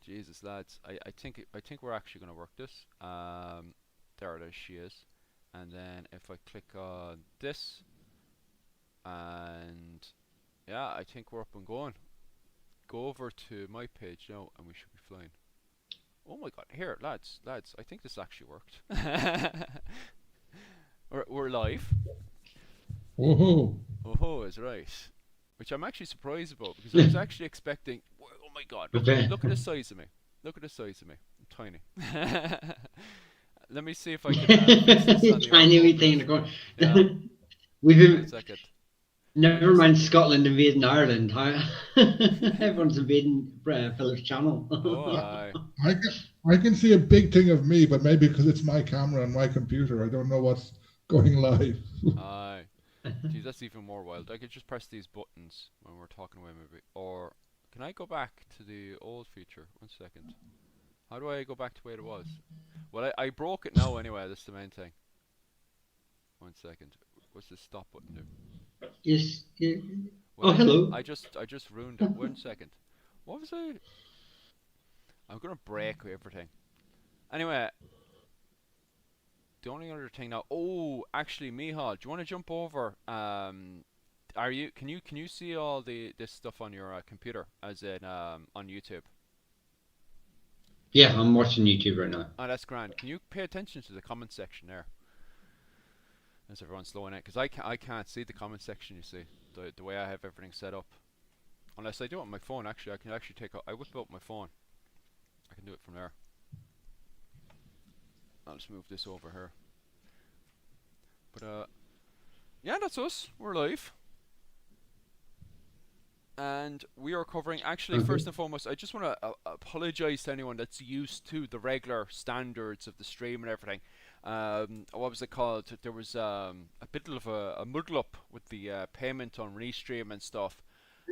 Jesus, lads, I think we're actually gonna work this. There it is. She is. And then if I click on this, and yeah, I think we're up and going. Go over to my page now, and we should be flying. Oh my God! Here, lads, I think this actually worked. We're live. Woohoo! Oh, is right. Which I'm actually surprised about because I was actually expecting. Oh my God! Okay. Look at the size of me. Look at the size of me. I'm tiny. Let me see if I can fix this on the Tiny wee auto thing in bit. the corner. Yeah, We've one second. I never just mind Scotland invading Ireland. How everyone's invading Philip's channel. oh I I can, I can see a big thing of me, but maybe because it's my camera and my computer, I don't know what's going live. I. Geez, that's even more wild. I could just press these buttons when we're talking away maybe, or can I go back to the old feature? One second. How do I go back to where it was? Well, I broke it now anyway. That's the main thing. One second. What's the stop button do? Yes. Yeah. Well, Oh, hello. I just ruined it. One second. What was I? I'm gonna break everything. Anyway, the only other thing now. Oh, actually, Mihal, do you want to jump over? Are you? Can you see all this stuff on your computer, as in on YouTube? Yeah, I'm watching YouTube right now. Oh, that's grand. Can you pay attention to the comment section there? As everyone's slowing it, because I can't see the comment section. You see the way I have everything set up. Unless I do it on my phone. Actually, I can actually I whip out my phone. I can do it from there. I'll just move this over here. But yeah, that's us. We're live. And we are covering, actually, first and foremost, I just want to apologize to anyone that's used to the regular standards of the stream and everything. What was it called? There was a bit of a muddle up with the payment on Restream and stuff.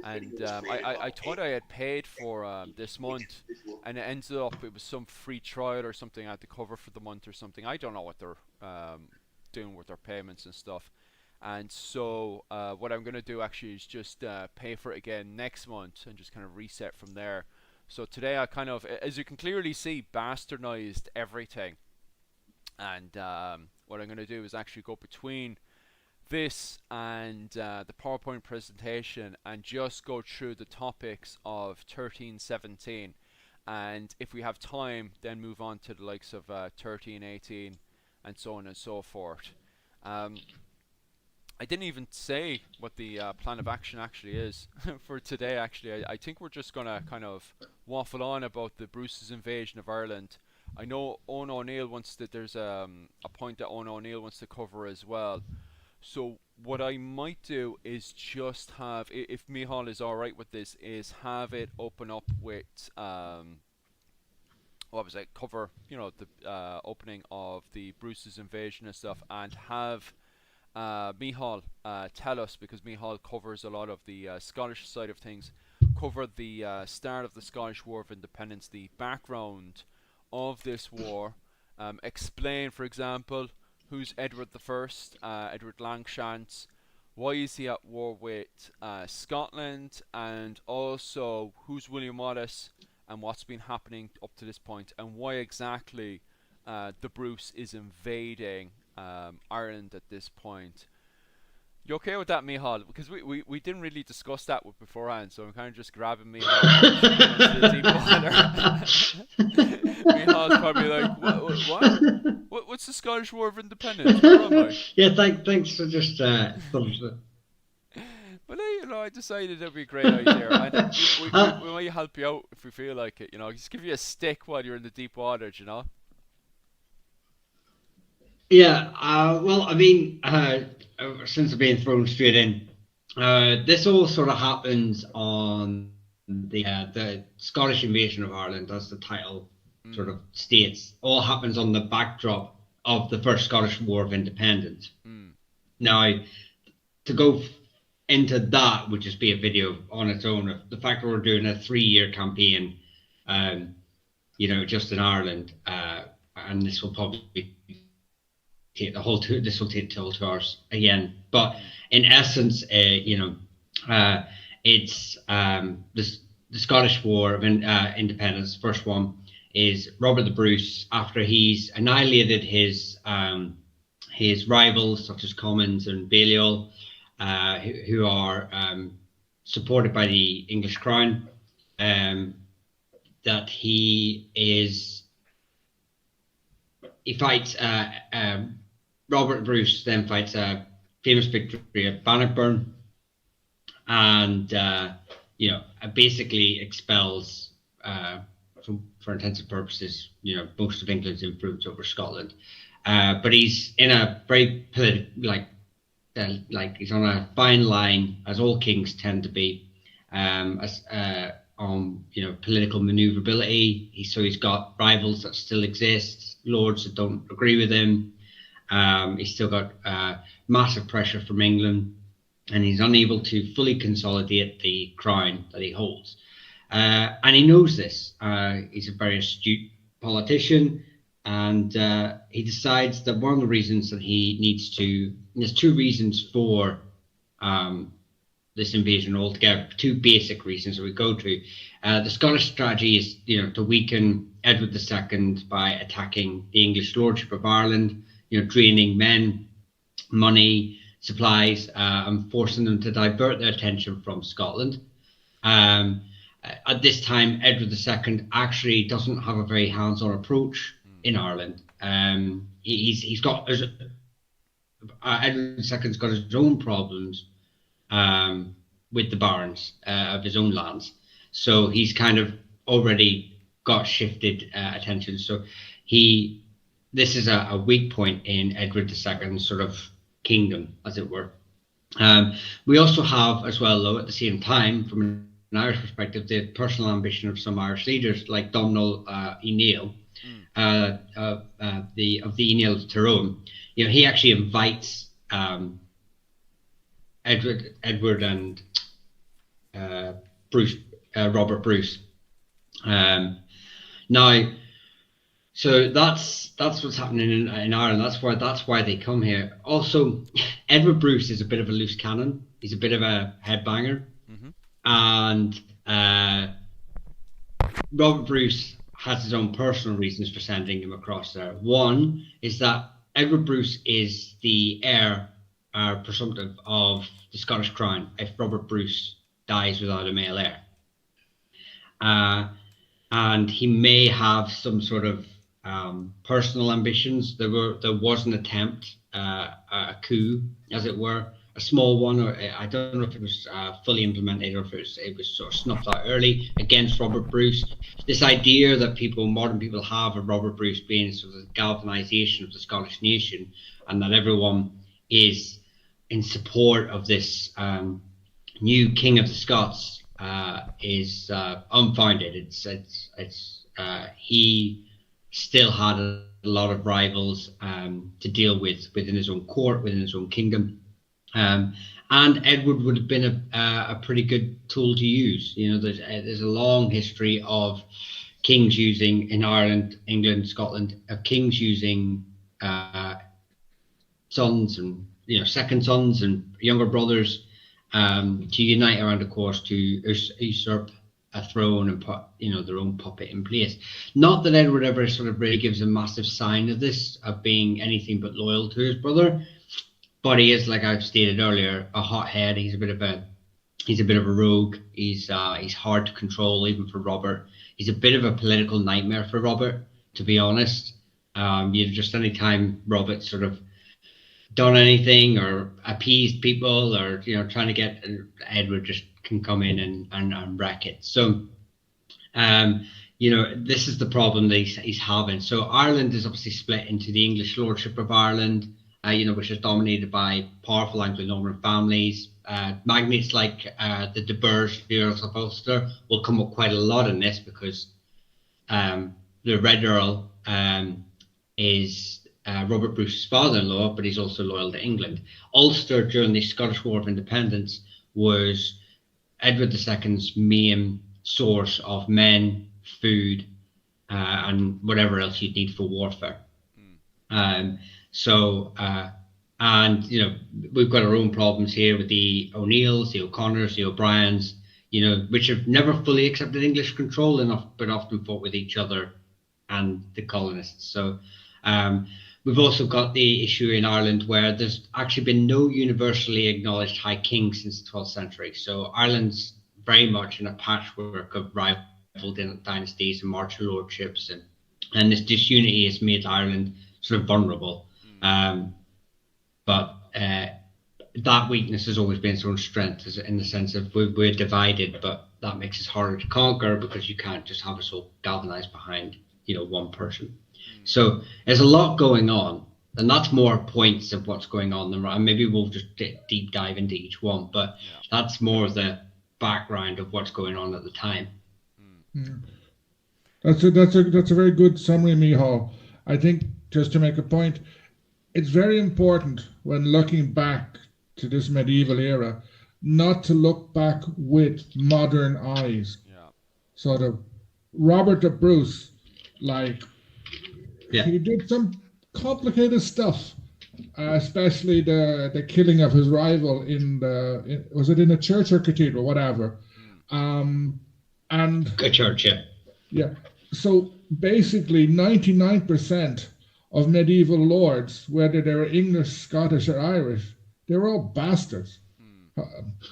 And I thought I had paid for this month, and it ended up it was some free trial or something I had to cover for the month or something. I don't know what they're doing with their payments and stuff. And so what I'm going to do actually is just pay for it again next month and just kind of reset from there. So today I kind of, as you can clearly see, bastardized everything. And what I'm going to do is actually go between this and the PowerPoint presentation and just go through the topics of 1317. And if we have time, then move on to the likes of 1318 and so on and so forth. I didn't even say what the plan of action actually is for today. Actually, I think we're just gonna kind of waffle on about the Bruce's invasion of Ireland. I know Owen O'Neill wants to. There's a point that Owen O'Neill wants to cover as well. So what I might do is just have, if Mihal is all right with this, is have it open up with what was it? Cover, you know, the opening of the Bruce's invasion and stuff, and have Mihal tell us, because Mihal covers a lot of the Scottish side of things, cover the start of the Scottish War of Independence, the background of this war, explain, for example, who's Edward the First, Edward Longchamp, why is he at war with Scotland, and also who's William Wallace and what's been happening up to this point, and why exactly the Bruce is invading Ireland at this point. You okay with that, Mihal? Because we didn't really discuss that beforehand, so I'm kind of just grabbing Mihal into the deep water. Mihal's probably like, what's the Scottish War of Independence? Where am I? Yeah, thanks for just But you know, I decided it'd be a great idea, and we might help you out if we feel like it. You know, just give you a stick while you're in the deep waters. You know. Yeah, well, I mean, since I've been thrown straight in, this all sort of happens on the Scottish invasion of Ireland, as the title sort of states. All happens on the backdrop of the First Scottish War of Independence. Now, to go into that would just be a video on its own. The fact that we're doing a 3-year campaign, you know, just in Ireland, and this will probably take the whole two. This will take till 2 hours again. But in essence, you know, it's this the Scottish War of Independence. First one is Robert the Bruce, after he's annihilated his rivals such as Comyns and Balliol, who are supported by the English crown. That he fights Robert Bruce, then fights a famous victory at Bannockburn, and basically expels, for intensive purposes, most of England's influence over Scotland. But he's in a very he's on a fine line, as all kings tend to be, on political maneuverability. He's got rivals that still exist, lords that don't agree with him. He's still got massive pressure from England, and he's unable to fully consolidate the crown that he holds. And he knows this. He's a very astute politician, and he decides that one of the reasons that he needs to, there's two reasons for this invasion altogether, two basic reasons that we go to. The Scottish strategy is, to weaken Edward II by attacking the English lordship of Ireland, draining men, money, supplies, and forcing them to divert their attention from Scotland. At this time, Edward II actually doesn't have a very hands-on approach in Ireland. Edward II's got his own problems with the barons of his own lands, so he's kind of already got shifted attention. So this is a weak point in Edward II's sort of kingdom, as it were. We also have, as well, though, at the same time, from an Irish perspective, the personal ambition of some Irish leaders like Domhnall O'Neill, of the O'Neill of Tyrone. He actually invites Edward and Robert Bruce. Now, so that's what's happening in Ireland. That's why they come here. Also, Edward Bruce is a bit of a loose cannon. He's a bit of a headbanger, and Robert Bruce has his own personal reasons for sending him across there. One is that Edward Bruce is the heir presumptive of the Scottish crown if Robert Bruce dies without a male heir. And he may have some sort of personal ambitions. There was an attempt, a coup, as it were, a small one, or I don't know if it was fully implemented or if it was sort of snuffed out early against Robert Bruce. This idea that modern people have of Robert Bruce being sort of the galvanization of the Scottish nation, and that everyone is in support of this new King of the Scots, is unfounded. He still had a lot of rivals to deal with within his own court, within his own kingdom. And Edward would have been a pretty good tool to use. There's a long history of kings using, in Ireland, England, Scotland, kings using sons and second sons and younger brothers to unite around a cause to usurp a throne and put their own puppet in place. Not that Edward ever sort of really gives a massive sign of this, of being anything but loyal to his brother. But he is, like I've stated earlier, a hothead. He's a bit of a rogue. He's hard to control, even for Robert. He's a bit of a political nightmare for Robert, to be honest. Just any time Robert sort of done anything or appeased people or trying to get, Edward just can come in and wreck it. So this is the problem that he's having. So Ireland is obviously split into the English lordship of Ireland, which is dominated by powerful Anglo-Norman families. Magnates like the De Burghs, the Earls of Ulster, will come up quite a lot in this, because the Red Earl is Robert Bruce's father-in-law, but he's also loyal to England. Ulster, during the Scottish War of Independence, was Edward II's main source of men, food, and whatever else you'd need for warfare. And we've got our own problems here with the O'Neills, the O'Connors, the O'Briens. which have never fully accepted English control enough, but often fought with each other and the colonists. So we've also got the issue in Ireland where there's actually been no universally acknowledged High King since the 12th century. So Ireland's very much in a patchwork of rival dynasties and martial lordships, and this disunity has made Ireland sort of vulnerable. But that weakness has always been its own strength, in the sense of we're divided, but that makes it harder to conquer because you can't just have us all galvanized behind one person. So there's a lot going on, and that's more points of what's going on, and maybe we'll just deep dive into each one, but that's more the background of what's going on at the time. That's a very good summary, Michal. I think, just to make a point, it's very important when looking back to this medieval era not to look back with modern eyes. Sort of Robert the Bruce, he did some complicated stuff, especially the killing of his rival was it in a church or cathedral, whatever. And a church, yeah. So basically 99% of medieval lords, whether they were English, Scottish, or Irish, they were all bastards.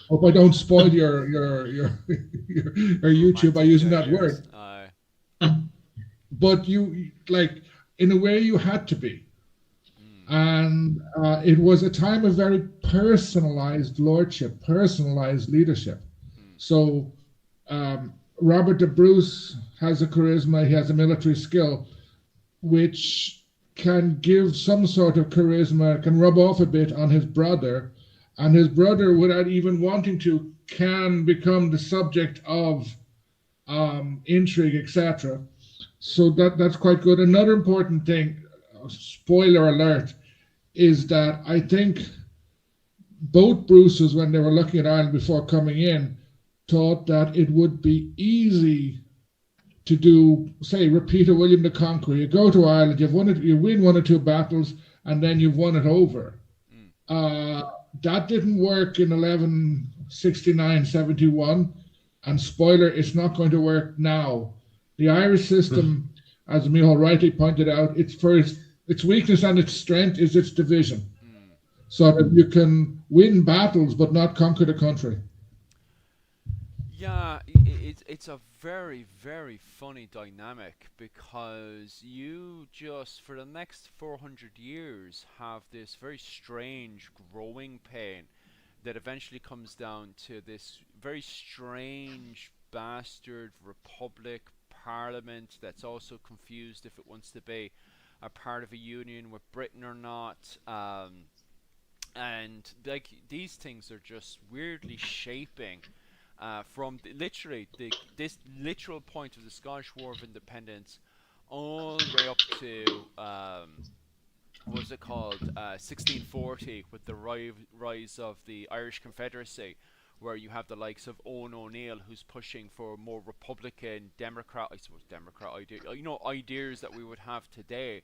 Hope I don't spoil your YouTube by using that word. But you, in a way, you had to be. And it was a time of very personalized lordship, personalized leadership. So Robert the Bruce has a charisma, he has a military skill, which can give some sort of charisma, can rub off a bit on his brother, and his brother, without even wanting to, can become the subject of intrigue, etc. So that's quite good. Another important thing, spoiler alert, is that I think both Bruces, when they were looking at Ireland before coming in, thought that it would be easy to do, say, repeat a William the Conqueror. You go to Ireland, you win one or two battles, and then you've won it over. That didn't work in 1169-71, and spoiler, it's not going to work now. The Irish system, as Michal rightly pointed out, its weakness and its strength is its division. So that you can win battles but not conquer the country. Yeah, it's a very, very funny dynamic, because you just, for the next 400 years, have this very strange growing pain that eventually comes down to this very strange bastard republic parliament that's also confused if it wants to be a part of a union with Britain or not. And these things are just weirdly shaping from this literal point of the Scottish War of Independence all the way up to what was it called, 1640, with the rise of the Irish Confederacy, where you have the likes of Owen O'Neill, who's pushing for more Republican, Democrat ideas that we would have today.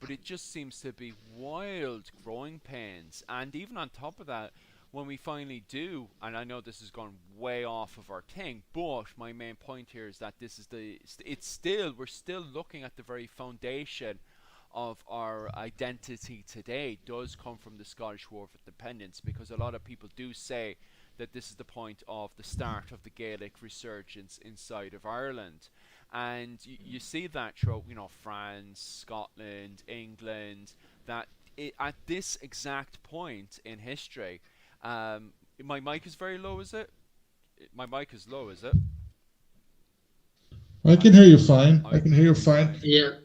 But it just seems to be wild growing pains. And even on top of that, when we finally do, and I know this has gone way off of our thing, but my main point here is that this is we're still looking at the very foundation of our identity today does come from the Scottish War of Independence, because a lot of people do say that this is the point of the start of the Gaelic resurgence inside of Ireland. And you see that throughout, France, Scotland, England, that at this exact point in history, my mic is very low, is it? My mic is low, is it? I can hear you fine. I can hear you fine. Yeah.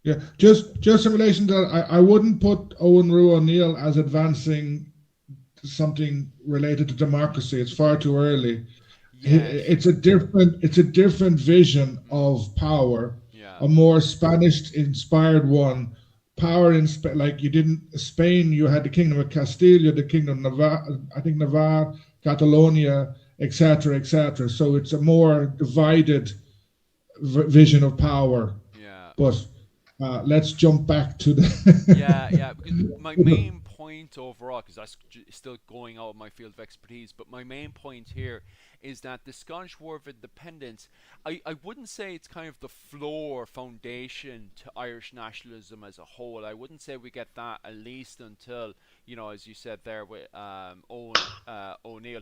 Yeah. Just in relation to that, I wouldn't put Owen Rue O'Neill as advancing something related to democracy. It's far too early. Yes. It's a different vision of power, a more Spanish-inspired one. Power in Spain, you had the Kingdom of Castile, you had the Kingdom of Navarre, Catalonia, etc., etc. So it's a more divided vision of power. Yeah. But let's jump back to the. Yeah. Because my main point overall, because that's still going out of my field of expertise, but my main point here is that the Scottish War of Independence, I wouldn't say it's kind of the floor foundation to Irish nationalism as a whole. I wouldn't say we get that at least until, as you said there with O'Neill,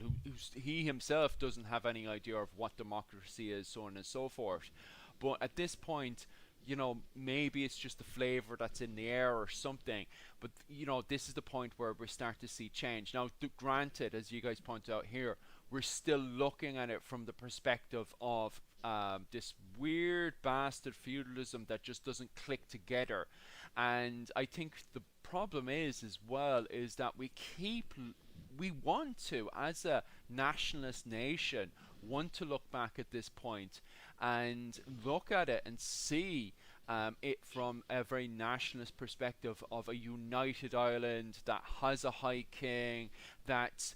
he himself doesn't have any idea of what democracy is, so on and so forth. But at this point, maybe it's just the flavor that's in the air or something. But, this is the point where we start to see change. Now, granted, as you guys point out here, we're still looking at it from the perspective of this weird bastard feudalism that just doesn't click together. And I think the problem is that we want to, as a nationalist nation, want to look back at this point and look at it and see it from a very nationalist perspective of a united Ireland that has a high king, that's,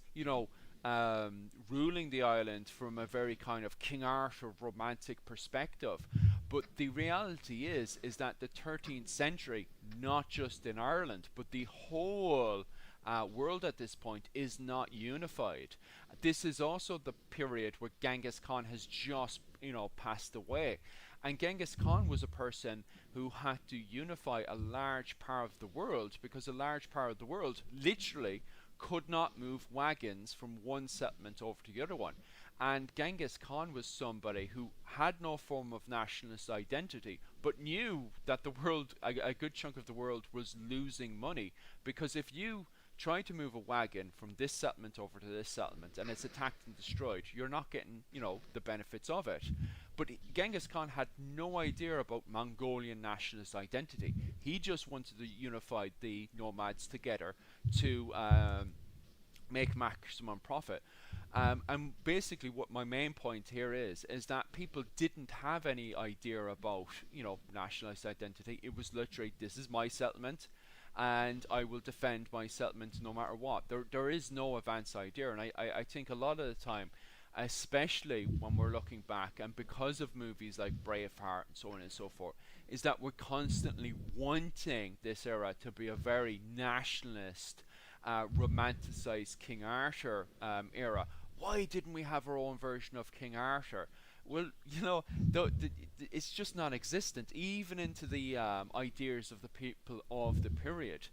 ruling the island from a very kind of King Arthur romantic perspective. But the reality is that the 13th century, not just in Ireland, but the whole world at this point is not unified. This is also the period where Genghis Khan has just, passed away. And Genghis Khan was a person who had to unify a large part of the world, because a large part of the world literally could not move wagons from one settlement over to the other one. And Genghis Khan was somebody who had no form of nationalist identity, but knew that the world, a good chunk of the world, was losing money. Because if you try to move a wagon from this settlement over to this settlement and it's attacked and destroyed, you're not getting, the benefits of it. But Genghis Khan had no idea about Mongolian nationalist identity. He just wanted to unify the nomads together to make maximum profit. And basically what my main point here is that people didn't have any idea about, nationalist identity. It was literally, this is my settlement, and I will defend my settlement no matter what. There is no advanced idea, and I think a lot of the time, especially when we're looking back, and because of movies like Braveheart and so on and so forth, is that we're constantly wanting this era to be a very nationalist, romanticized King Arthur era. Why didn't we have our own version of King Arthur? Well, it's just non-existent, even into the ideas of the people of the period.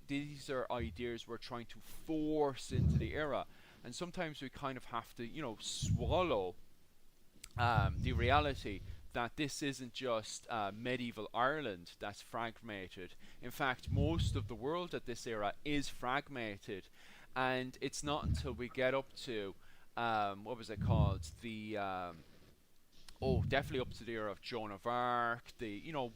These are ideas we're trying to force into the era, and sometimes we kind of have to, swallow the reality that this isn't just medieval Ireland that's fragmented. In fact, most of the world at this era is fragmented, and it's not until we get up to what was it called? Definitely up to the era of Joan of Arc,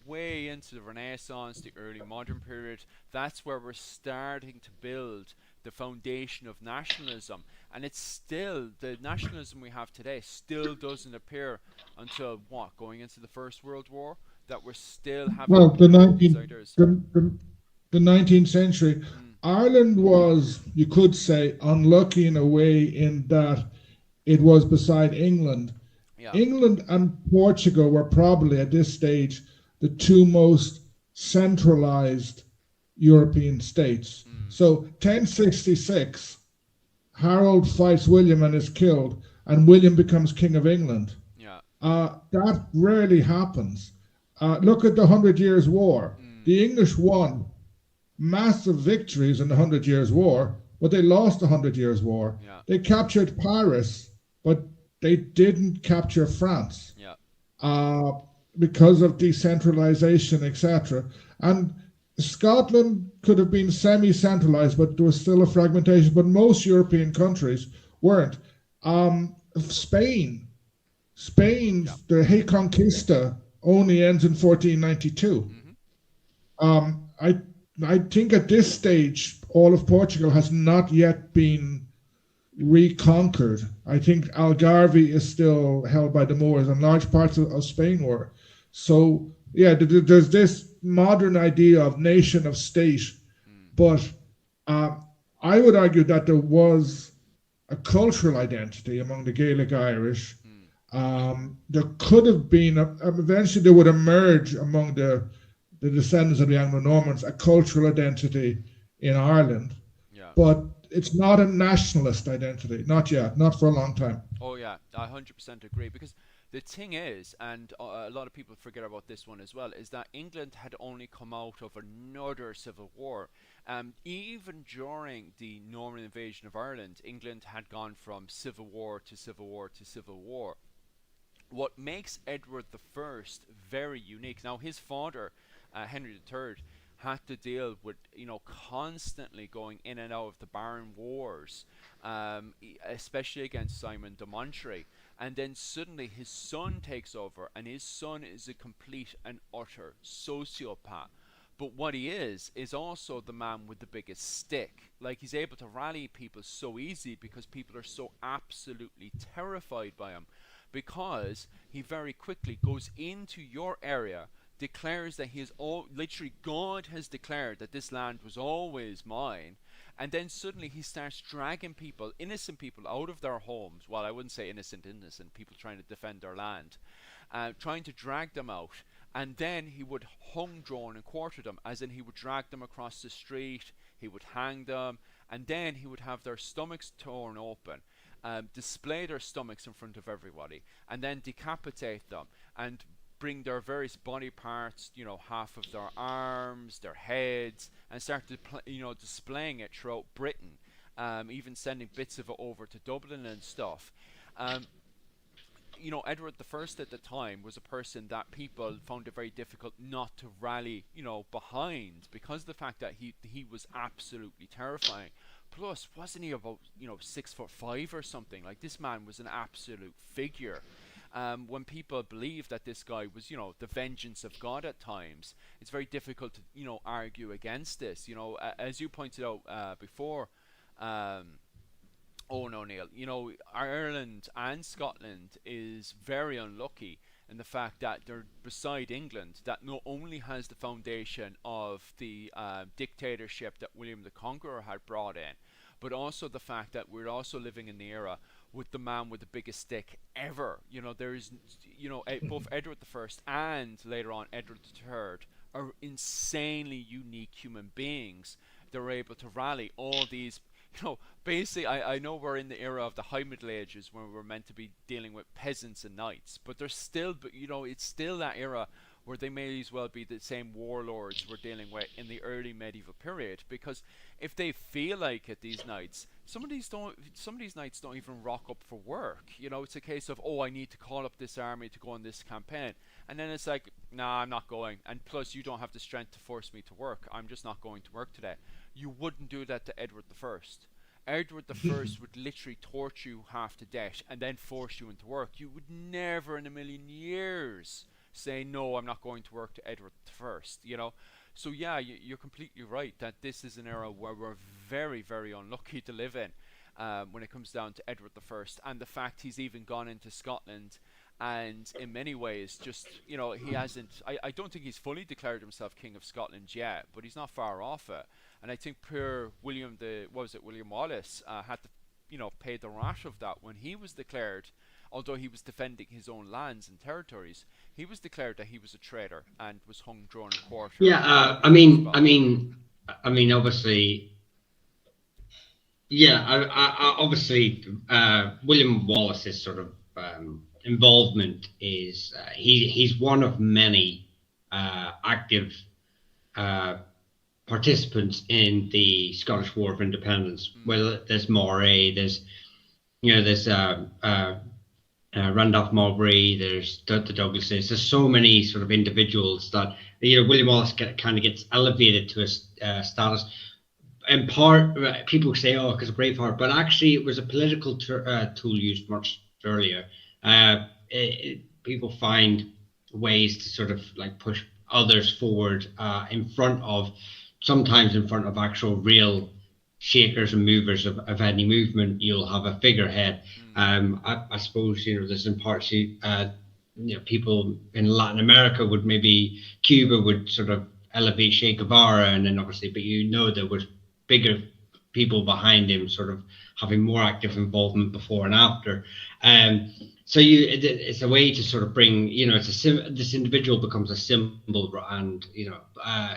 way into the Renaissance, the early modern period. That's where we're starting to build the foundation of nationalism. And it's still, the nationalism we have today still doesn't appear until, going into the First World War, that we're still having the 19th century. Ireland was, you could say, unlucky in a way in that it was beside England. Yeah. England and Portugal were probably at this stage the two most centralized European states. So 1066, Harold fights William and is killed, and William becomes King of England. Yeah. That rarely happens. Look at the 100 Years' War. The English won massive victories in the 100 Years' War, but they lost the 100 Years' War. Yeah. They captured Paris, but they didn't capture France. Yeah. Because of decentralization, etc. And Scotland could have been semi-centralized, but there was still a fragmentation. But most European countries weren't. Spain, the Reconquista only ends in 1492. I think at this stage, all of Portugal has not yet been reconquered. I think Algarve is still held by the Moors, and large parts of Spain were. So, yeah, there's this modern idea of nation of state, but I would argue that there was a cultural identity among the Gaelic Irish. There could have been, eventually there would emerge among the descendants of the Anglo-Normans, a cultural identity in Ireland, Yeah. but it's not a nationalist identity. Not yet, not for a long time. Oh yeah, I 100% agree, because the thing is, and a lot of people forget about this one as well, is that England had only come out of another civil war. Even during the Norman invasion of Ireland, England had gone from civil war to civil war to civil war. What makes Edward the First very unique, now his father, Henry III, had to deal with, constantly going in and out of the Barron Wars, especially against Simon de Montfort. And then suddenly his son takes over, and his son is a complete and utter sociopath. But what he is also the man with the biggest stick. Like, he's able to rally people so easy because people are so absolutely terrified by him. Because he very quickly goes into your area, declares that he is all literally, God has declared that this land was always mine, and then suddenly he starts dragging people, innocent people, out of their homes. Well, I wouldn't say innocent, people trying to defend their land, trying to drag them out. And then he would hung, drawn, and quarter them, as in he would drag them across the street, he would hang them, and then he would have their stomachs torn open, display their stomachs in front of everybody, and then decapitate them and bring their various body parts, half of their arms, their heads, and start displaying it throughout Britain, even sending bits of it over to Dublin and stuff. Edward the First at the time was a person that people found it very difficult not to rally, behind, because of the fact that he was absolutely terrifying. Plus, wasn't he about 6'5" or something? Like, this man was an absolute figure. When people believe that this guy was, the vengeance of God at times, it's very difficult to, argue against this. As you pointed out before, Owen O'Neill, Ireland and Scotland is very unlucky in the fact that they're beside England, that not only has the foundation of the dictatorship that William the Conqueror had brought in, but also the fact that we're also living in the era with the man with the biggest stick ever. There's, both Edward the First and later on Edward the Third are insanely unique human beings. They're able to rally all these, basically, I know we're in the era of the High Middle Ages when we're meant to be dealing with peasants and knights, but there's still, it's still that era where they may as well be the same warlords we're dealing with in the early medieval period. Because if they feel like it, these knights, some of these knights don't even rock up for work. It's a case of, I need to call up this army to go on this campaign, and then it's like, nah, I'm not going, and plus you don't have the strength to force me to work, I'm just not going to work today. You wouldn't do that to Edward the First. Edward the First would literally torture you half to death and then force you into work. You would never in a million years say, no, I'm not going to work to Edward the First. So yeah, you're completely right that this is an era where we're very, very unlucky to live in, when it comes down to Edward the First, and the fact he's even gone into Scotland, and in many ways just, he hasn't, I don't think he's fully declared himself King of Scotland yet, but he's not far off it. And I think poor William Wallace had to, pay the wrath of that when he was declared, although he was defending his own lands and territories, he was declared that he was a traitor and was hung, drawn, and quartered. Yeah, obviously, obviously, William Wallace's sort of involvement is he's one of many active participants in the Scottish War of Independence. Well, there's Moray, there's Randolph Mowbray, there's the Douglases. There's so many sort of individuals that William Wallace kind of gets elevated to a status. In part, people say, because of Braveheart, but actually it was a political tool used much earlier. People find ways to sort of like push others forward sometimes in front of actual real shakers and movers of any movement. You'll have a figurehead. I suppose there's in parts people in Latin America would, maybe Cuba would sort of elevate Che Guevara, and then obviously, but there was bigger people behind him sort of having more active involvement before and after. So it's a way to sort of bring, this individual becomes a symbol, and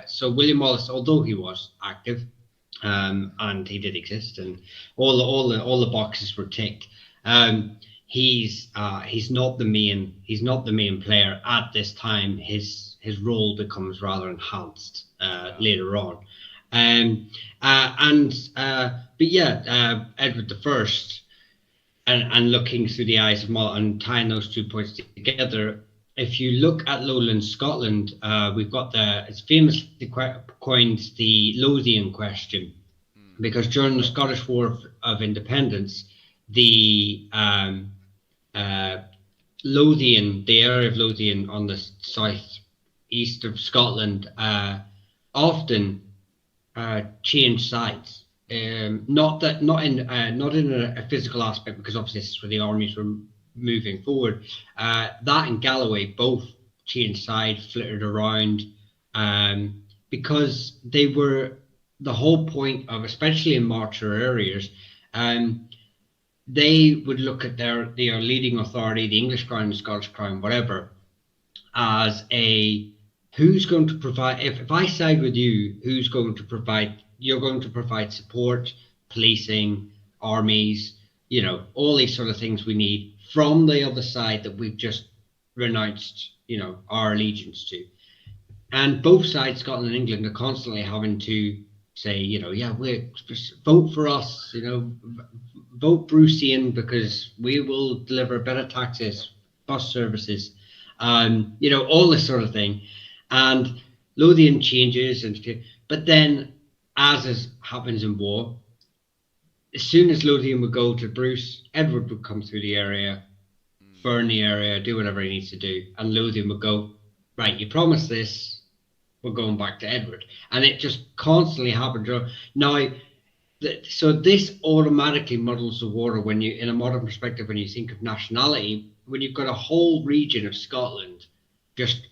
so William Wallace, although he was active, and he did exist, and all the boxes were ticked. He's not the main player at this time. His role becomes rather enhanced later on. But yeah, Edward the First, and looking through the eyes of Mull and tying those 2 points together, if you look at lowland Scotland, we've got it's famously coined the Lothian question, because during the Scottish War of Independence, the Lothian, the area of Lothian on the south east of Scotland, often changed sides. Not in a physical aspect, because obviously this is where the armies were moving forward. That and Galloway both changed sides, flitted around, because they were the whole point of, especially in marcher areas, they would look at their leading authority, the English crown, the Scottish crown, whatever, as a who's going to provide. If I side with you, who's going to provide? You're going to provide support, policing, armies, all these sort of things we need from the other side that we've just renounced, our allegiance to. And both sides, Scotland and England, are constantly having to say, yeah, we vote for us, vote Bruce in, because we will deliver better taxes, bus services, all this sort of thing. And Lothian changes, but then, as happens in war, as soon as Lothian would go to Bruce, Edward would come through the area, burn the area, do whatever he needs to do, and Lothian would go, right, you promised this, we're going back to Edward. And it just constantly happened. Now, so this automatically muddles the water when you, in a modern perspective, when you think of nationality, when you've got a whole region of Scotland just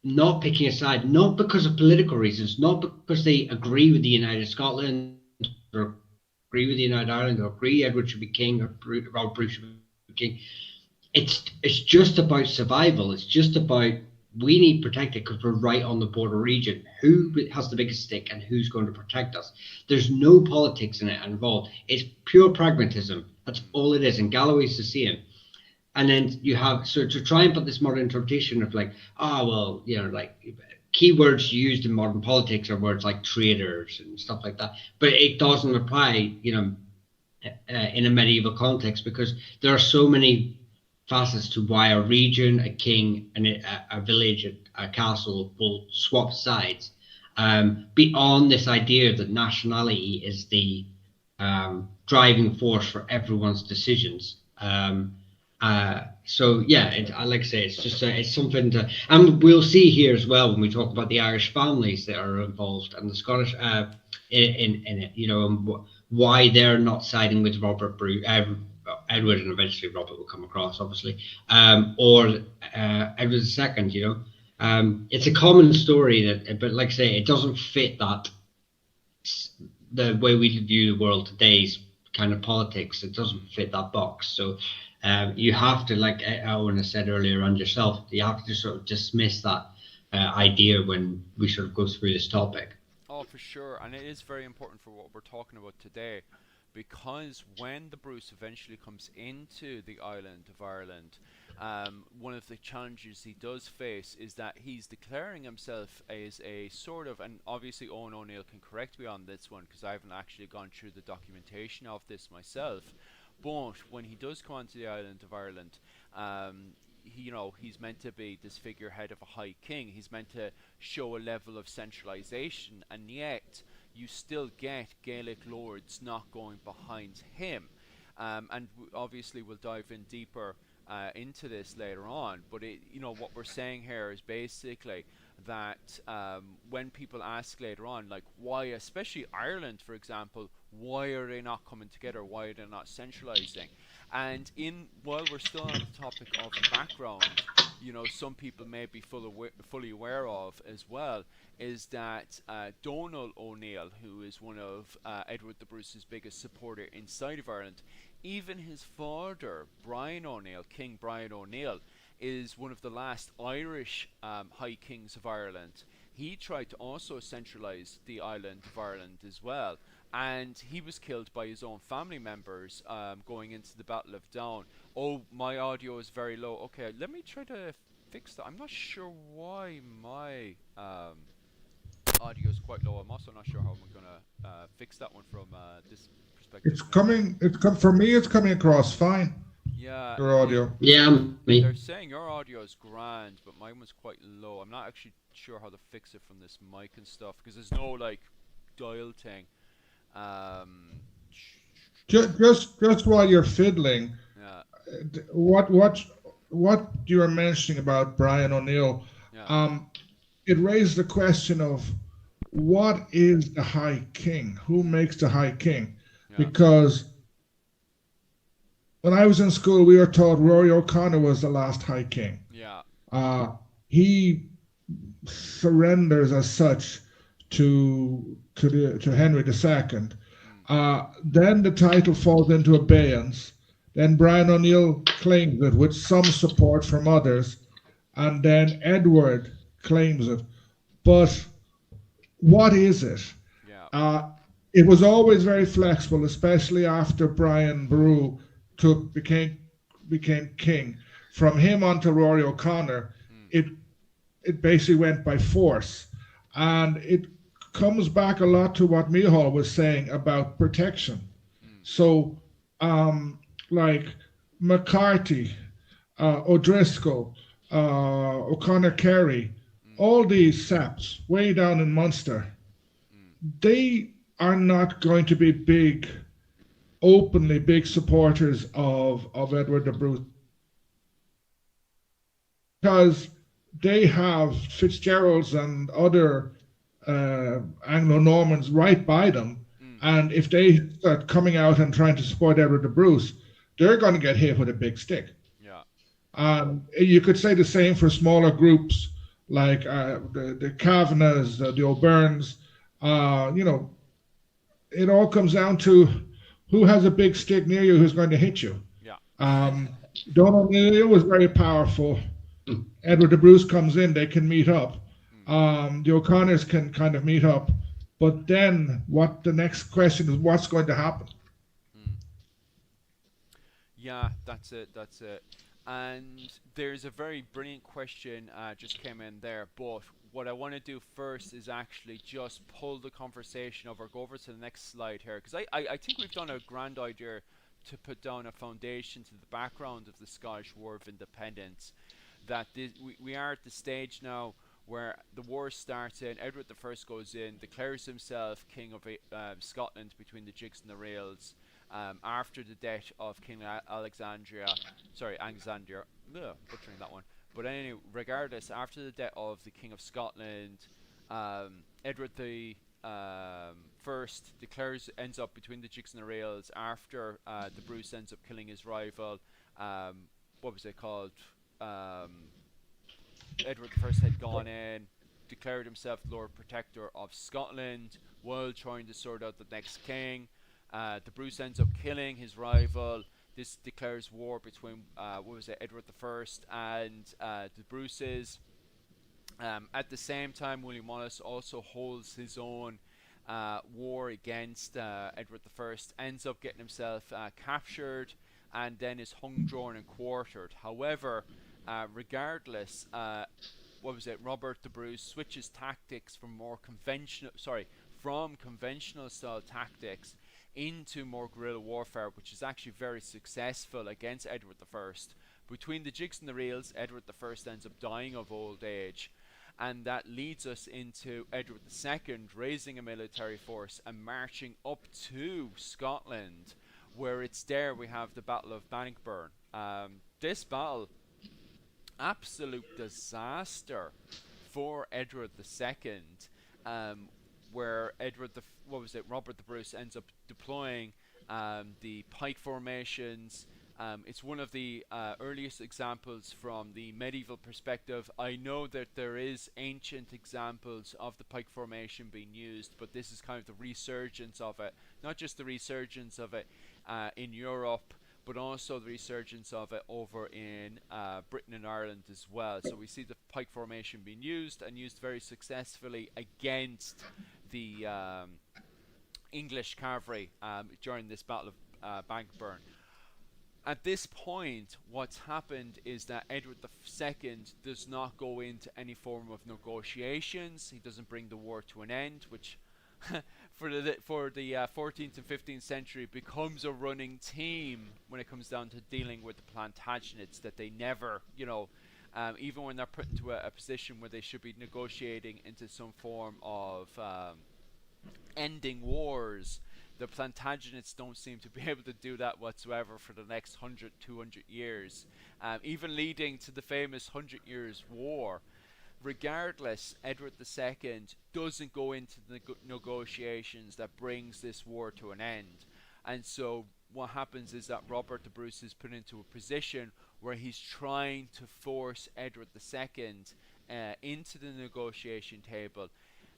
not picking a side, not because of political reasons, not because they agree with the United Scotland or agree with the United Ireland or agree Edward should be king or Bruce should be king. It's just about survival. It's just about, we need protected because we're right on the border region. Who has the biggest stick and who's going to protect us? There's no politics in it involved. It's pure pragmatism. That's all it is. And Galloway's the same. And then you have, so to try and put this modern interpretation of like, like keywords used in modern politics are words like traitors and stuff like that. But it doesn't apply, in a medieval context, because there are so many facets to why a region, a king, and a village, a castle will swap sides, beyond this idea that nationality is the driving force for everyone's decisions. So yeah, like I say, it's just it's something to, and we'll see here as well when we talk about the Irish families that are involved and the Scottish in it, and why they're not siding with Robert Bruce. Edward, and eventually Robert will come across, obviously, or Edward II. It's a common story but like I say, it doesn't fit that the way we view the world today's kind of politics. It doesn't fit that box. So you have to, like Owen has said earlier, and yourself, you have to just sort of dismiss that idea when we sort of go through this topic. Oh, for sure, and it is very important for what we're talking about today. Because when the Bruce eventually comes into the island of Ireland, one of the challenges he does face is that he's declaring himself as a sort of, and obviously Owen O'Neill can correct me on this one because I haven't actually gone through the documentation of this myself, but when he does come onto the island of Ireland, he's meant to be this figurehead of a high king. He's meant to show a level of centralization, and yet you still get Gaelic lords not going behind him. And obviously we'll dive in deeper into this later on. But what we're saying here is basically that when people ask later on, like why, especially Ireland, for example, why are they not coming together? Why are they not centralizing? And while we're still on the topic of background, some people may be fully aware of as well, is that Donal O'Neill, who is one of Edward the Bruce's biggest supporter inside of Ireland, even his father, Brian O'Neill, King Brian O'Neill, is one of the last Irish High Kings of Ireland. He tried to also centralise the island of Ireland as well, and he was killed by his own family members going into the Battle of Down. Oh, my audio is very low. Okay, let me try to fix that. I'm not sure why my audio is quite low. I'm also not sure how I'm gonna fix that one from this perspective. It's coming. For me. It's coming across fine. Yeah, Your audio. Yeah, me. they're saying your audio is grand, but mine was quite low. I'm not actually sure how to fix it from this mic and stuff because there's no like dial thing. Um, Just while you're fiddling, yeah, what you were mentioning about Brian O'Neill, yeah, it raised the question of what is the High King? Who makes the High King? yeah, Because when I was in school, we were taught Rory O'Connor was the last High King. yeah, He surrenders as such to Henry II. Then the title falls into abeyance. Then Brian O'Neill claims it with some support from others, and then Edward claims it. But what is it? yeah, It was always very flexible, especially after Brian Boru became king. From him on to Rory O'Connor, it basically went by force, and it comes back a lot to what Mihal was saying about protection. So, like McCarthy, O'Driscoll, O'Connor Kerry, all these saps way down in Munster, they are not going to be openly big supporters of Edward the Bruce, because they have Fitzgeralds and other Anglo-Normans right by them. And if they start coming out and trying to support Edward the Bruce, they're going to get hit with a big stick. yeah, You could say the same for smaller groups like the Kavanaghs, the O'Byrnes. It all comes down to who has a big stick near you who's going to hit you. yeah, Donald O'Neill was very powerful. Edward the Bruce comes in, they can meet up. The O'Connors can kind of meet up. But then the next question is what's going to happen? yeah. That's it. That's it. And there's a very brilliant question just came in there. But what I want to do first is actually just pull the conversation over, go over to the next slide here, because I think we've done a grand idea to put down a foundation to the background of the Scottish War of Independence. That we are at the stage now where the war starts in, Edward I goes in, declares himself King of Scotland between the jigs and the rails, after the death of King Alexandria, butchering that one. But anyway, regardless, after the death of the King of Scotland, Edward the first ends up between the jigs and the rails after the Bruce ends up killing his rival. What was it called? Edward I had gone in, declared himself Lord Protector of Scotland while trying to sort out the next king. The Bruce ends up killing his rival. This declares war between Edward I and the Bruces. At the same time, William Wallace also holds his own war against Edward I, ends up getting himself captured, and then is hung, drawn, and quartered. However, regardless, Robert the Bruce switches tactics from conventional style tactics into more guerrilla warfare, which is actually very successful against Edward I. Between the jigs and the reels, Edward I ends up dying of old age, and that leads us into Edward II raising a military force and marching up to Scotland, where it's there we have the Battle of Bannockburn. This battle, absolute disaster for Edward II, where Robert the Bruce ends up deploying the pike formations. It's one of the earliest examples from the medieval perspective. I know that there is ancient examples of the pike formation being used, but this is kind of the resurgence of it. Not just the resurgence of it in Europe, but also the resurgence of it over in Britain and Ireland as well. So we see the pike formation being used, and used very successfully against the English cavalry during this Battle of Bannockburn. At this point, what's happened is that Edward II does not go into any form of negotiations. He doesn't bring the war to an end, which for the 14th and 15th century becomes a running theme when it comes down to dealing with the Plantagenets, that they never, even when they're put into a position where they should be negotiating into some form of ending wars, the Plantagenets don't seem to be able to do that whatsoever for the next 100, 200 years, even leading to the famous 100 Years' War. Regardless, Edward II doesn't go into the negotiations that brings this war to an end. And so what happens is that Robert the Bruce is put into a position where he's trying to force Edward II into the negotiation table.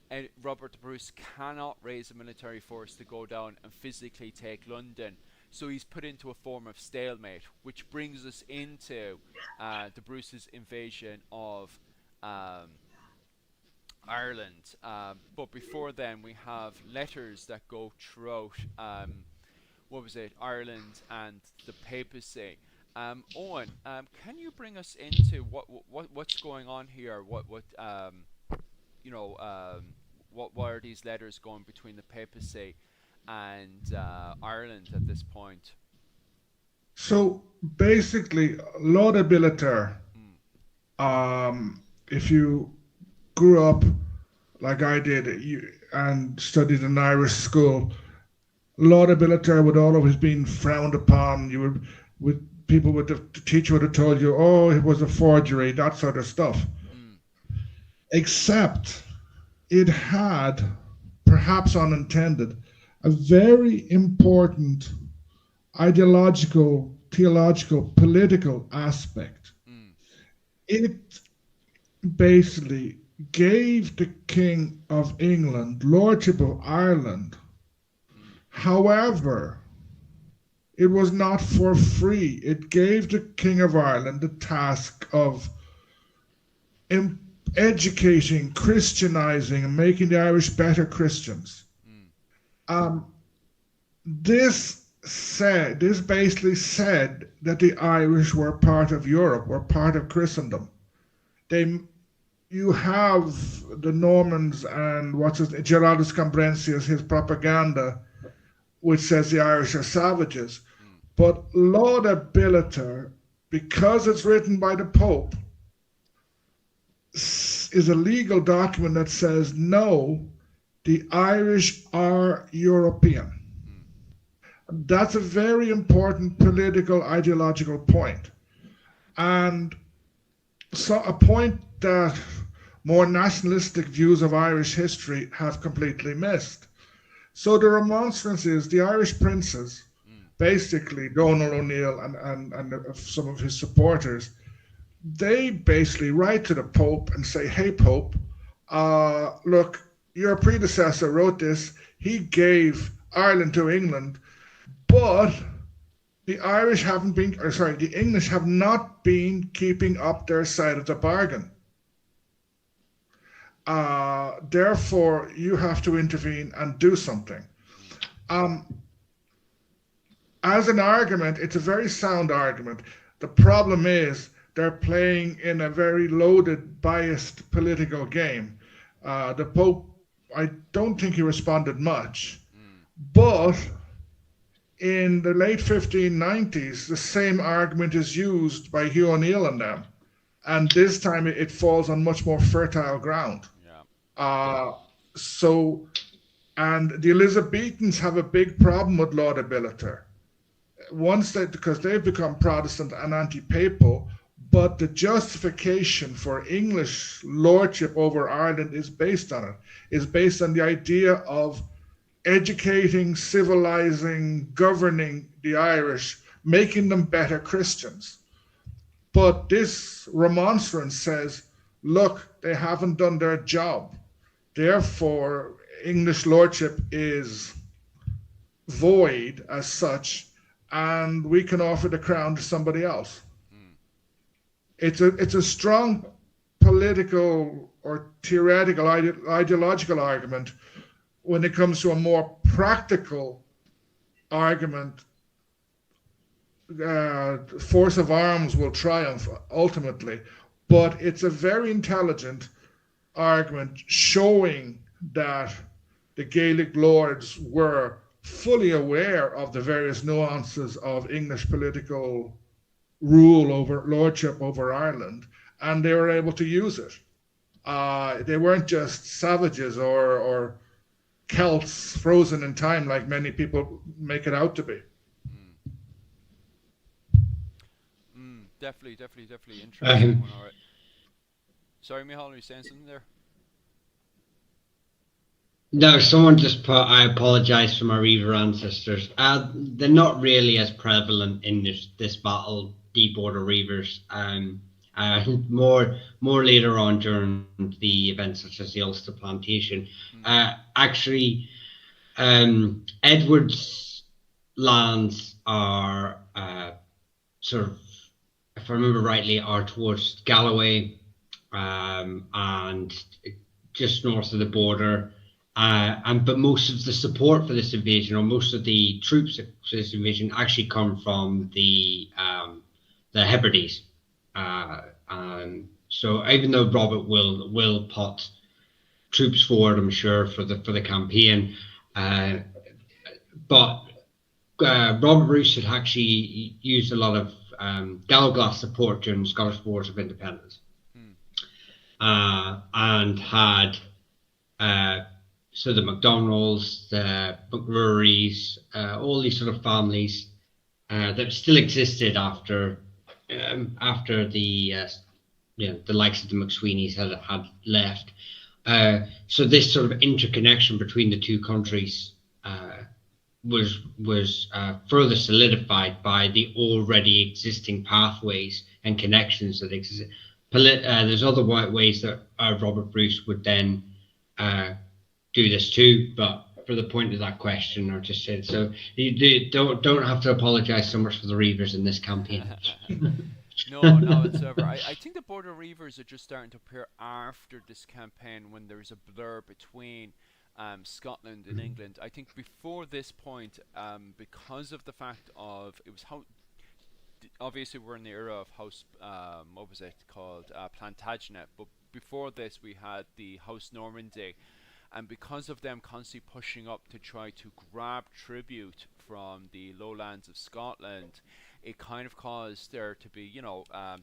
And Robert the Bruce cannot raise a military force to go down and physically take London. So he's put into a form of stalemate, which brings us into the Bruce's invasion of Ireland. But before then, we have letters that go throughout, Ireland and the papacy. Owen, can you bring us into what's going on here? What are these letters going between the papacy and Ireland at this point? So basically, laudability, if you grew up like I did and studied in Irish school, laudability would always been frowned upon. The teacher would have told you, oh, it was a forgery, that sort of stuff. Except it had, perhaps unintended, a very important ideological, theological, political aspect. It basically gave the King of England lordship of Ireland. However, it was not for free. It gave the King of Ireland the task of educating, Christianizing, and making the Irish better Christians. This basically said that the Irish were part of Europe, were part of Christendom. You have the Normans and Geraldus Cambrensis, his propaganda, which says the Irish are savages. But laudability, because it's written by the Pope, is a legal document that says, no, the Irish are European. That's a very important political, ideological point. And so a point that more nationalistic views of Irish history have completely missed. So the remonstrance is the Irish princes, basically Donald O'Neill and some of his supporters, they basically write to the Pope and say, hey, Pope, look, your predecessor wrote this. He gave Ireland to England, but the English have not been keeping up their side of the bargain. Therefore, you have to intervene and do something. As an argument, it's a very sound argument. The problem is they're playing in a very loaded, biased political game. The Pope, I don't think he responded much. But in the late 1590s, the same argument is used by Hugh O'Neill and them. And this time it falls on much more fertile ground. And the Elizabethans have a big problem with laudability. Because they've become Protestant and anti-papal, but the justification for English lordship over Ireland is based on the idea of educating, civilizing, governing the Irish, making them better Christians. But this remonstrance says, look, they haven't done their job. Therefore, English lordship is void as such, and we can offer the crown to somebody else. It's a strong political or theoretical, ideological argument when it comes to a more practical argument, force of arms will triumph ultimately. But it's a very intelligent argument showing that the Gaelic lords were fully aware of the various nuances of English political lordship over Ireland, and they were able to use it. They weren't just savages or Celts frozen in time like many people make it out to be. Definitely interesting one. All right. Sorry, Michal, are you saying something there? No, someone just put, I apologize for my Reaver ancestors. They're not really as prevalent in this battle, the Border Reavers. More later on during the events such as the Ulster Plantation. Actually, Edward's lands are sort of, if I remember rightly, are towards Galloway and just north of the border. But most of the support for this invasion, or most of the troops for this invasion, actually come from the Hebrides. So even though Robert will put troops forward, I'm sure, for the campaign, but Robert Bruce had actually used a lot of Gallowglass support during the Scottish Wars of Independence, and had so the MacDonalds, the McMurrays, all these sort of families that still existed after the likes of the McSweeneys had left. So this sort of interconnection between the two countries was further solidified by the already existing pathways and connections that existed. There's other ways that Robert Bruce would then do this too, but for the point of that question, I just said so. You don't have to apologise so much for the Reavers in this campaign. No, it's over. I think the Border Reavers are just starting to appear after this campaign, when there's a blur between Scotland and England. I think before this point, because of the fact of it was how. Obviously, we're in the era of House. What was it called? Plantagenet. But before this, we had the House Normandy, and because of them constantly pushing up to try to grab tribute from the lowlands of Scotland, it kind of caused there to be,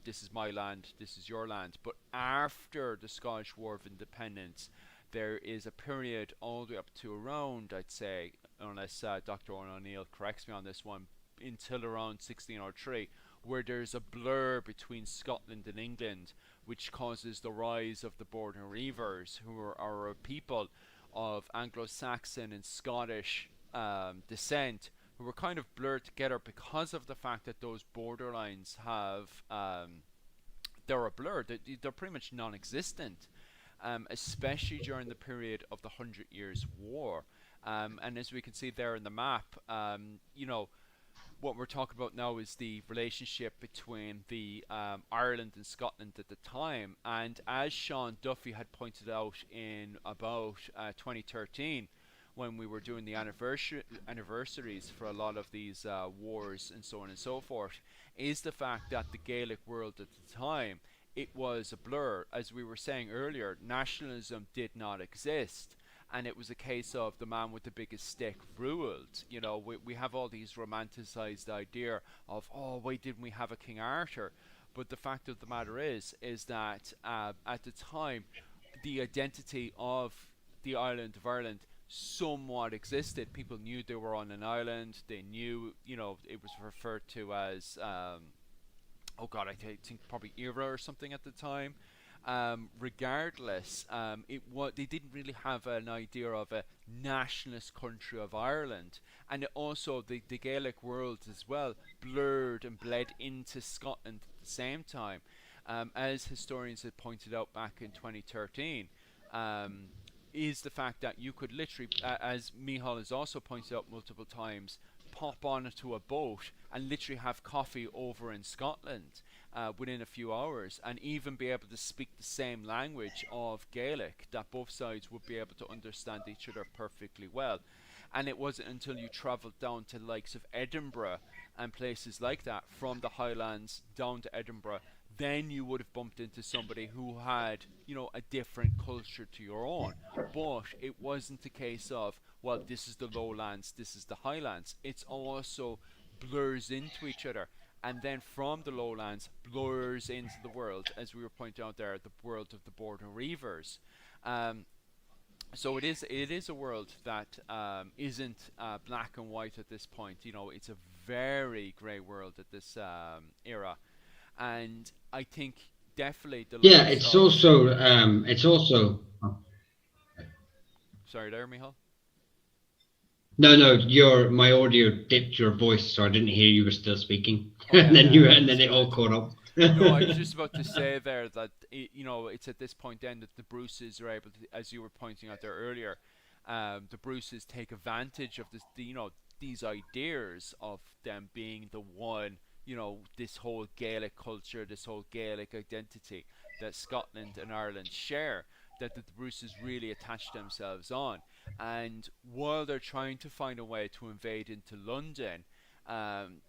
this is my land, this is your land. But after the Scottish War of Independence, there is a period all the way up to around, I'd say, unless Dr. O'Neill corrects me on this one, until around 1603, where there's a blur between Scotland and England, which causes the rise of the Border Reavers, who are a people of Anglo-Saxon and Scottish descent, who were kind of blurred together because of the fact that those borderlines have they're a blur. They're pretty much non-existent, especially during the period of the 100 Years' War. And as we can see there in the map, what we're talking about now is the relationship between the Ireland and Scotland at the time. And as Sean Duffy had pointed out in about 2013, when we were doing the anniversaries for a lot of these wars and so on and so forth, is the fact that the Gaelic world at the time, it was a blur. As we were saying earlier, nationalism did not exist. And it was a case of the man with the biggest stick ruled. We have all these romanticized idea of, why didn't we have a King Arthur? But the fact of the matter is that at the time, the identity of the island of Ireland somewhat existed. People knew they were on an island. They knew, it was referred to as, I think probably Era or something at the time. Regardless, they didn't really have an idea of a nationalist country of Ireland, and also the Gaelic world as well blurred and bled into Scotland at the same time, as historians had pointed out back in 2013. Is the fact that you could literally, as Michal has also pointed out multiple times, pop onto a boat and literally have coffee over in Scotland. within a few hours, and even be able to speak the same language of Gaelic, that both sides would be able to understand each other perfectly well. And it wasn't until you travelled down to the likes of Edinburgh and places like that, from the Highlands down to Edinburgh, then you would have bumped into somebody who had, a different culture to your own. But it wasn't a case of, well, this is the lowlands, this is the highlands. It's also blurs into each other. And then from the lowlands blurs into the world, as we were pointing out there, the world of the Border Reivers. So it is a world that isn't black and white at this point. It's a very grey world at this era, and I think definitely the Yeah, likes it's of. also it's also. Sorry, there, Michal. No, my audio dipped your voice, so I didn't hear you were still speaking, Oh yeah, and then that's it all good. caught up. No, I was just about to say there that it's at this point then that the Bruces are able to, as you were pointing out there earlier, the Bruces take advantage of these ideas of them being the one, this whole Gaelic culture, this whole Gaelic identity that Scotland and Ireland share, that the Bruces really attach themselves on. And while they're trying to find a way to invade into London,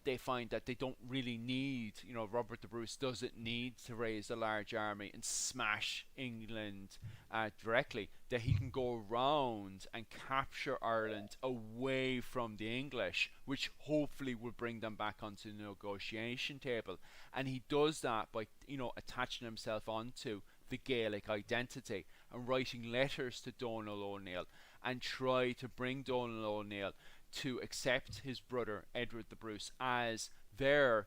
they find that they don't really need, Robert the Bruce doesn't need to raise a large army and smash England directly, that he can go around and capture Ireland away from the English, which hopefully will bring them back onto the negotiation table. And he does that by, attaching himself onto the Gaelic identity and writing letters to Donal O'Neill and try to bring Donal O'Neill to accept his brother Edward the Bruce as their,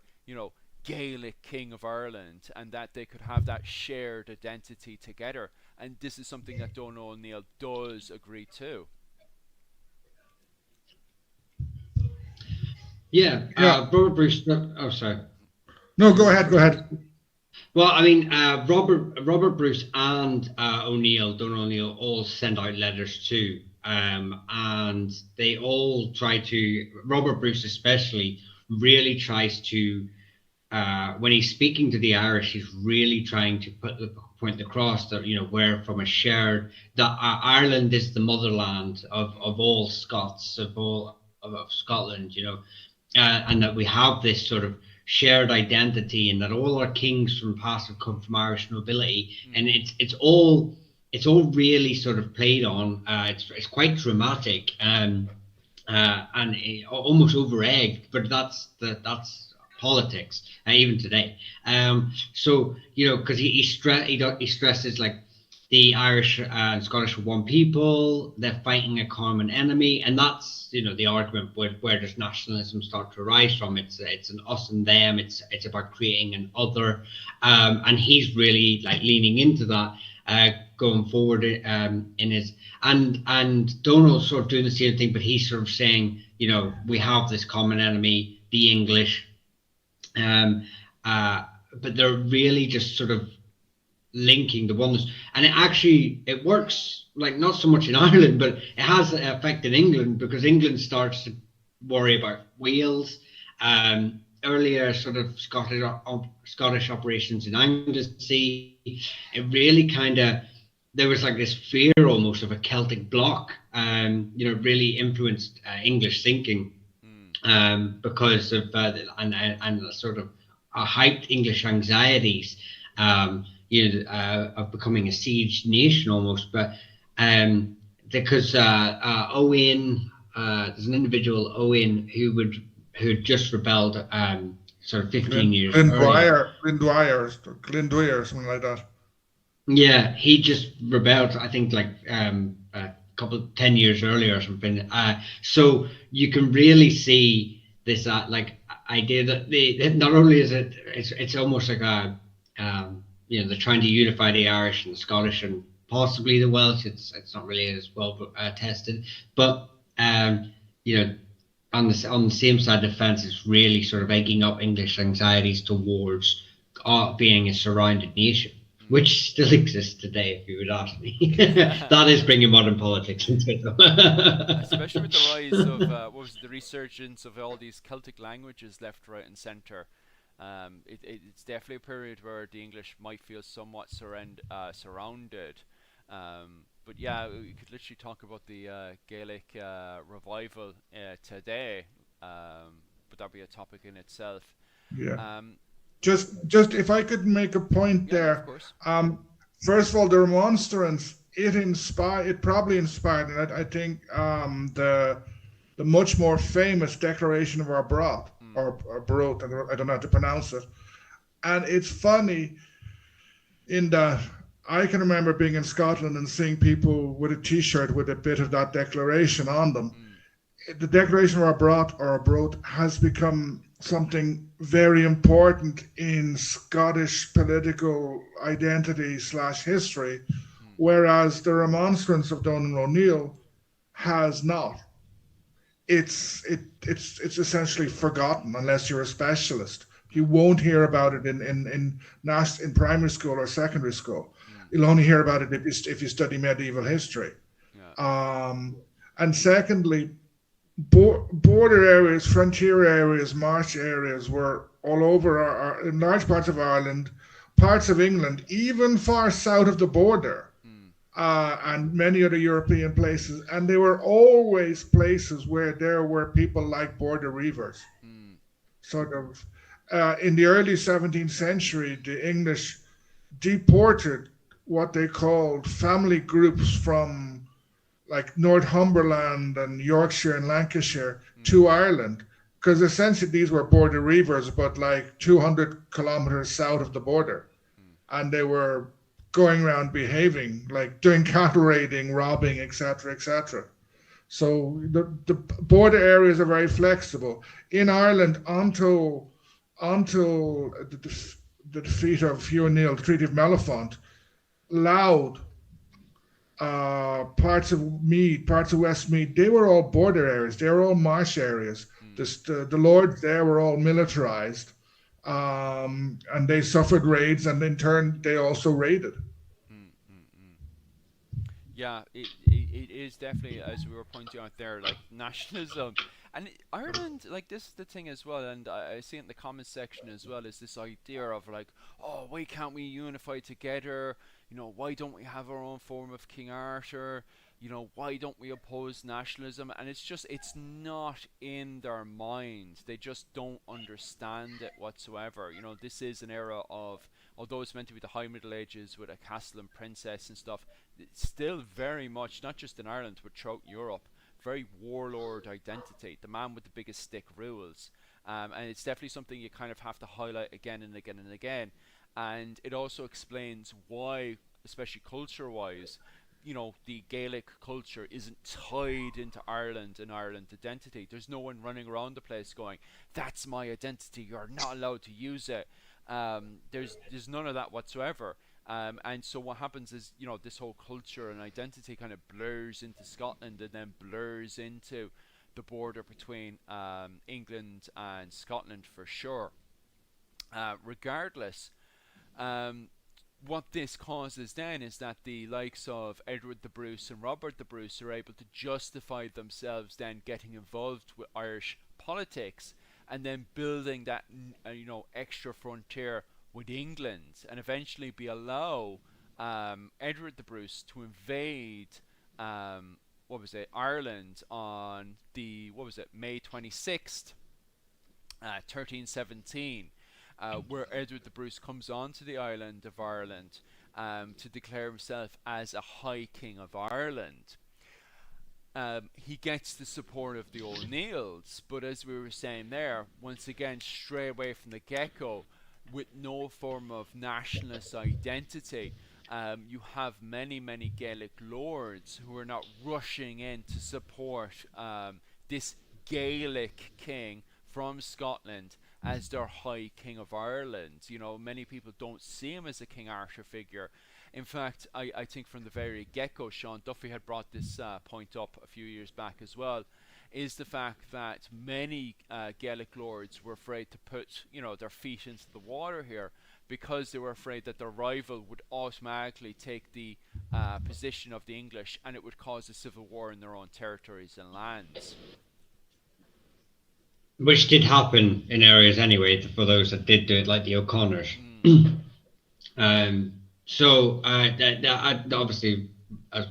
Gaelic King of Ireland, and that they could have that shared identity together. And this is something that Donal O'Neill does agree to. Yeah, Yeah. Robert Bruce. Oh, sorry. No, go ahead. Go ahead. Well, I mean, Robert Bruce and Donal O'Neill, all send out letters too, and they all try to. Robert Bruce especially really tries to, when he's speaking to the Irish, he's really trying to put the point across that we're from a shared, that Ireland is the motherland of all Scots, of Scotland, and that we have this sort of shared identity, and that all our kings from past have come from Irish nobility, and it's all really sort of played on. It's quite dramatic, and almost over egged, but that's politics, even today. So because he stresses like the Irish and Scottish are one people, they're fighting a common enemy, and that's the argument where does nationalism start to arise from. It's an us and them. It's about creating an other, and he's really like leaning into that, going forward in his, and Donald's sort of doing the same thing, but he's sort of saying we have this common enemy, the English, but they're really just sort of linking the oneness, and it works, like not so much in Ireland, but it has an effect in England, because England starts to worry about Wales, earlier sort of Scottish operations in Anglesey. It really kind of, there was like this fear almost of a Celtic bloc, really influenced English thinking, because of and sort of hyped English anxieties, of becoming a siege nation almost. But because Owen, there's an individual, Owen, who had just rebelled sort of 15 years earlier. Glyndwyer, something like that. Yeah, he just rebelled, I think, like a couple 10 years earlier or something. So you can really see this like idea that not only is it's almost like a they're trying to unify the Irish and the Scottish and possibly the Welsh. It's not really as well tested, but on the same side of the fence, it's really sort of egging up English anxieties towards being a surrounded nation, which still exists today, if you would ask me. That is bringing modern politics into it, though. Especially with the rise of the resurgence of all these Celtic languages left, right, and centre. It's definitely a period where the English might feel somewhat surrounded. But yeah, we could literally talk about the Gaelic revival today, but that'd be a topic in itself. Yeah. Um, Just if I could make a point yeah, of there. course. First of all, the Remonstrance, it probably inspired, and I think the much more famous Declaration of Arbroath, Mm, or Broth, I don't know how to pronounce it. And it's funny in that I can remember being in Scotland and seeing people with a T-shirt with a bit of that declaration on them. mm, The Declaration of Arbroath has become something very important in Scottish political identity slash history, mm, whereas the Remonstrance of Donald O'Neill has not. It's essentially forgotten unless you're a specialist. You mm, won't hear about it in primary school or secondary school. mm, You'll only hear about it if you study medieval history. yeah. Um, and secondly, border areas, frontier areas, marsh areas were all over in large parts of Ireland, parts of England, even far south of the border, Mm, and many other European places. And they were always places where there were people like border reivers. mm, Sort of, in the early 17th century, the English deported what they called family groups from like Northumberland and Yorkshire and Lancashire mm, to Ireland, because essentially these were border reivers, but like 200 kilometers south of the border, mm, and they were going around behaving like doing cattle raiding, robbing, etc., etc. So the border areas are very flexible in Ireland until the defeat of Hugh O'Neill, the Treaty of Mellifont. Loud, parts of Meath, parts of West Meath, they were all border areas. They were all marsh areas. mm, The lords there were all militarized, and they suffered raids, and in turn, they also raided. mm, mm, mm. Yeah, it is definitely, as we were pointing out there, like nationalism. And Ireland, like this is the thing as well, and I see it in the comments section as well, is this idea of like, oh, why can't we unify together? You know, why don't we have our own form of King Arthur? You know, why don't we oppose nationalism? And it's just, it's not in their mind. They just don't understand it whatsoever. You know, this is an era of, although it's meant to be the High Middle Ages with a castle and princess and stuff, it's still very much, not just in Ireland, but throughout Europe, very warlord identity. The man with the biggest stick rules. And it's definitely something you kind of have to highlight again and again and again. And it also explains why, especially culture-wise, you know, the Gaelic culture isn't tied into Ireland and Ireland identity. There's no one running around the place going, "That's my identity. You're not allowed to use it." There's none of that whatsoever. And so what happens is, you know, this whole culture and identity kind of blurs into Scotland and then blurs into the border between England and Scotland for sure. Regardless, um, what this causes then is that the likes of Edward the Bruce and Robert the Bruce are able to justify themselves then getting involved with Irish politics and then building that you know, extra frontier with England, and eventually be allow Edward the Bruce to invade what was it, Ireland on the, what was it, May 26th, 1317, where Edward the Bruce comes onto the island of Ireland to declare himself as a High King of Ireland. He gets the support of the O'Neills, but as we were saying there, once again, straight away from the get-go, with no form of nationalist identity, you have many, many Gaelic lords who are not rushing in to support this Gaelic king from Scotland as their High King of Ireland. You know, many people don't see him as a King Arthur figure. In fact, I think from the very get-go, Sean Duffy had brought this point up a few years back as well, is the fact that many Gaelic lords were afraid to put, you know, their feet into the water here because they were afraid that their rival would automatically take the position of the English and it would cause a civil war in their own territories and lands. which did happen in areas anyway for those that did do it, like the O'Connors. Mm. Um, so obviously, as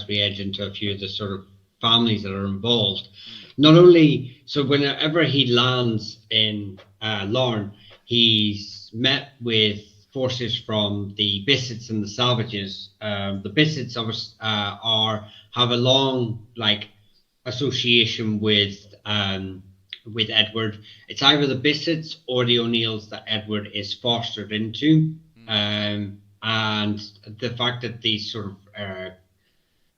we edge into a few of the sort of families that are involved, Mm. not only so whenever he lands in Larne, he's met with forces from the Bissets and the Savages. The Bissets are have a long association with Edward. It's either the Bissets or the O'Neills that Edward is fostered into, Mm. and the fact that these sort of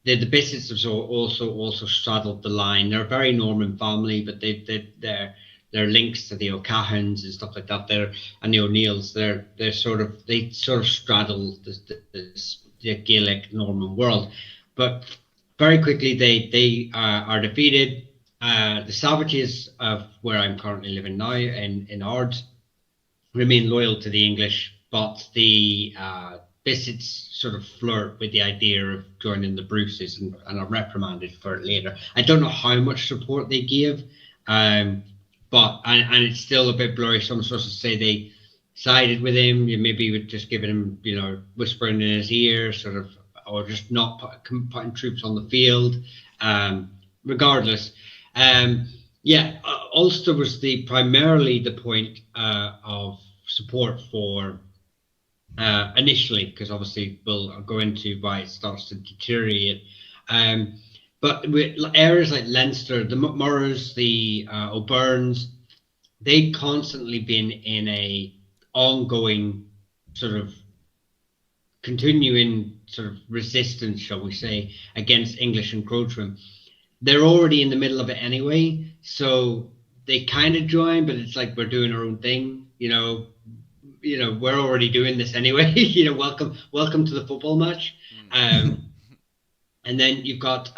the Bissets have also straddled the line. They're a very Norman family, but their links to the O'Cahans and stuff like that. And the O'Neills. They sort of straddle the Gaelic Norman world, but very quickly they are defeated. The Savages of where I'm currently living now in Ard remain loyal to the English, but the Bissets sort of flirt with the idea of joining the Bruces and are reprimanded for it later. I don't know how much support they gave, but and it's still a bit blurry. Some sources say they sided with him, maybe with just giving him, whispering in his ear, sort of, or just not putting troops on the field. Regardless, um, yeah, Ulster was primarily the point of support for initially, because obviously we'll go into why it starts to deteriorate. Um, but with areas like Leinster, the McMurrows, the O'Byrnes, they'd constantly been in a ongoing sort of continuing sort of resistance, shall we say, against English encroachment. They're already in the middle of it anyway, so they kind of join, but it's like we're doing our own thing, we're already doing this anyway. Welcome to the football match. Mm. And then you've got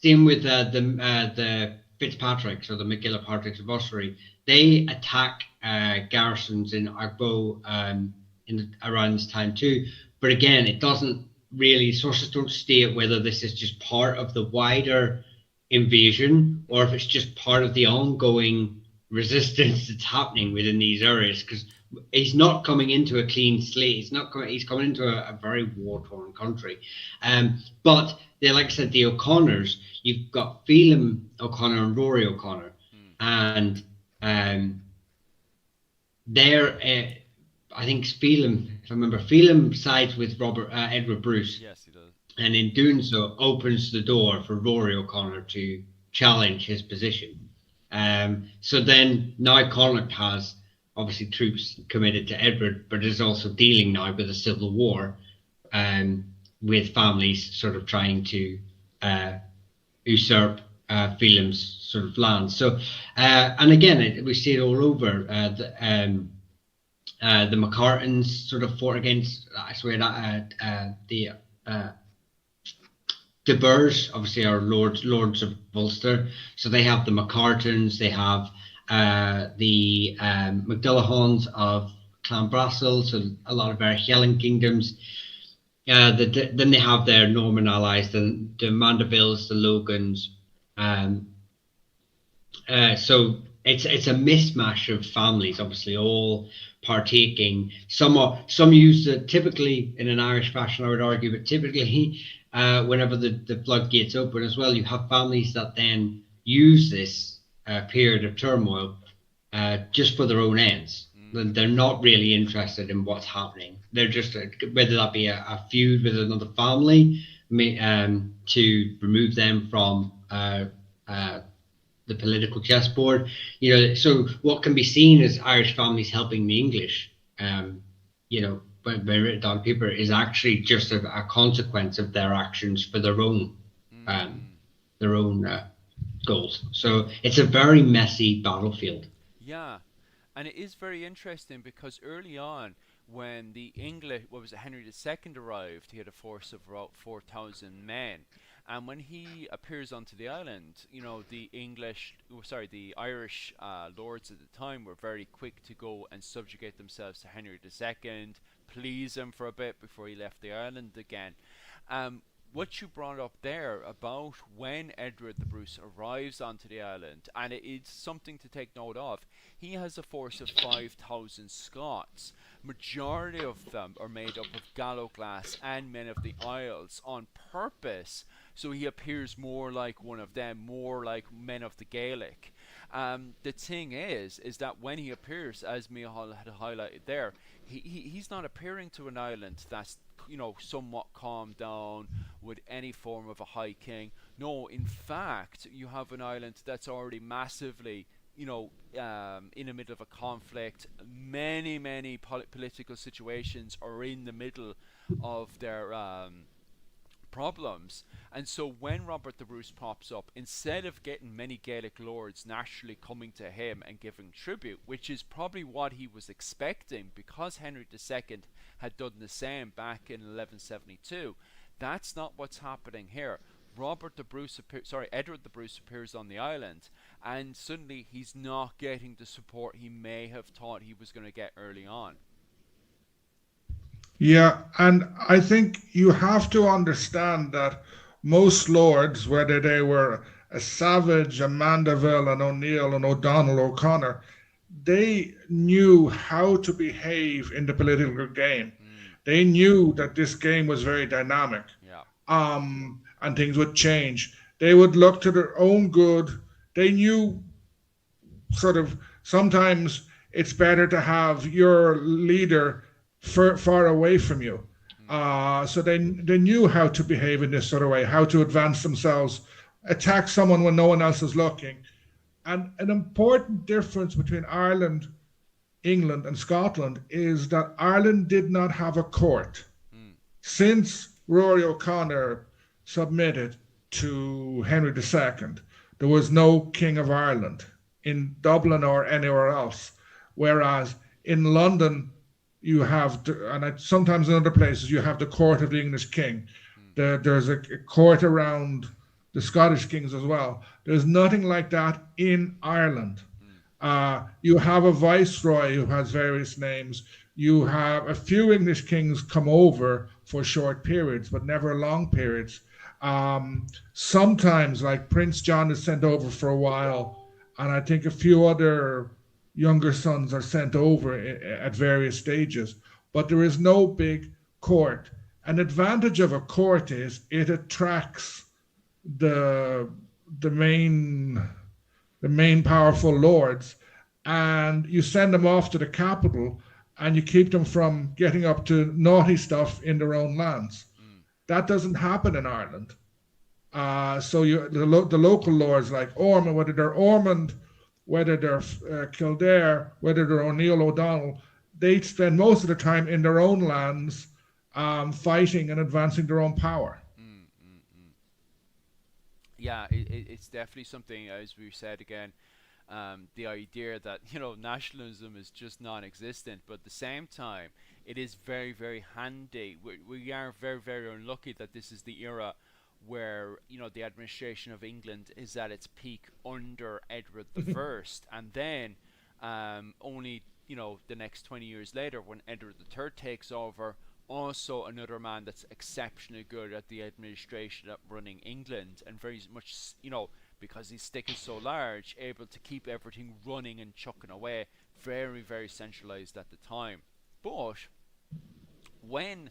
same with the Fitzpatricks or the McGillipatricks of Ossory. They attack garrisons in Agbo in around this time too. But again, it doesn't really, sources don't state whether this is just part of the wider invasion or if it's just part of the ongoing resistance that's happening within these areas, because he's not coming into a clean slate. He's coming into a very war-torn country. But they, like I said, the O'Connors, you've got Phelim O'Connor and Rory O'Connor, Mm. and they're I think Phelim, if I remember, Phelim sides with Edward Bruce, Yes, he does. and in doing so opens the door for Rory O'Connor to challenge his position. So then now Connacht has obviously troops committed to Edward, but is also dealing now with a civil war, with families sort of trying to usurp Phelim's sort of land. So, and again, we see it all over. The McCartans sort of fought against, I swear, the De Burrs, obviously, are lords of Ulster. So they have the McCartans, they have the McDullahans of Clanbrassil, so a lot of our Hielan kingdoms. Then they have their Norman allies, the Mandevilles, the Logans. So it's a mismatch of families, obviously, all partaking. Some use it typically in an Irish fashion, I would argue, but typically whenever the floodgates open as well, you have families that then use this period of turmoil just for their own ends. Mm. They're not really interested in what's happening. They're just, whether that be a feud with another family, to remove them from the political chessboard. So what can be seen as Irish families helping the English, by written down paper, is actually just a consequence of their actions for their own Mm. goals. So it's a very messy battlefield. Yeah, and it is very interesting because early on, when the English, what was it, Henry II arrived, he had a force of about 4,000 men. And when he appears onto the island, the Irish lords at the time were very quick to go and subjugate themselves to Henry II, please him for a bit before he left the island again. Um, what you brought up there about when Edward the Bruce arrives onto the island, and it's something to take note of. He has a force of 5,000 Scots. Majority of them are made up of Gallowglass and men of the Isles on purpose, so he appears more like one of them, more like men of the Gaelic. The thing is that when he appears, as Michal had highlighted there, he's not appearing to an island that's somewhat calmed down with any form of a high king. No, in fact, you have an island that's already massively in the middle of a conflict. Many political situations are in the middle of their problems. And so when Robert the Bruce pops up, instead of getting many Gaelic lords naturally coming to him and giving tribute, which is probably what he was expecting because Henry II had done the same back in 1172, that's not what's happening here. Edward the Bruce appears on the island, and suddenly he's not getting the support he may have thought he was going to get early on. Yeah, and I think you have to understand that most lords, whether they were a Savage, a Mandeville, an O'Neill, an O'Donnell, O'Connor, they knew how to behave in the political game. They knew that this game was very dynamic. Yeah. And things would change. They would look to their own good. They knew sort of sometimes it's better to have your leader far away from you. So they knew how to behave in this sort of way, how to advance themselves, attack someone when no one else is looking. And an important difference between Ireland, England, and Scotland is that Ireland did not have a court. Since Rory O'Connor submitted to Henry II, there was no King of Ireland in Dublin or anywhere else. Whereas in London, you have, sometimes in other places, you have the court of the English king. There's a court around the Scottish kings as well. There's nothing like that in Ireland. You have a viceroy who has various names. You have a few English kings come over for short periods, but never long periods. Sometimes, like Prince John is sent over for a while, and I think a few other younger sons are sent over at various stages, but there is no big court. An advantage of a court is it attracts the main powerful lords, and you send them off to the capital, and you keep them from getting up to naughty stuff in their own lands. That doesn't happen in Ireland. So the local lords like Ormond, whether they're Ormond, whether they're Kildare, whether they're O'Neill, O'Donnell, they spend most of the time in their own lands fighting and advancing their own power. Yeah, it's definitely something, as we said again, the idea that nationalism is just non-existent, but at the same time it is very, very handy. We are very, very unlucky that this is the era where the administration of England is at its peak under Edward the First, and then only the next 20 years later, when Edward the Third takes over, also another man that's exceptionally good at the administration of running England, and very much because his stick is so large, able to keep everything running and chucking away. Very, very centralized at the time. But when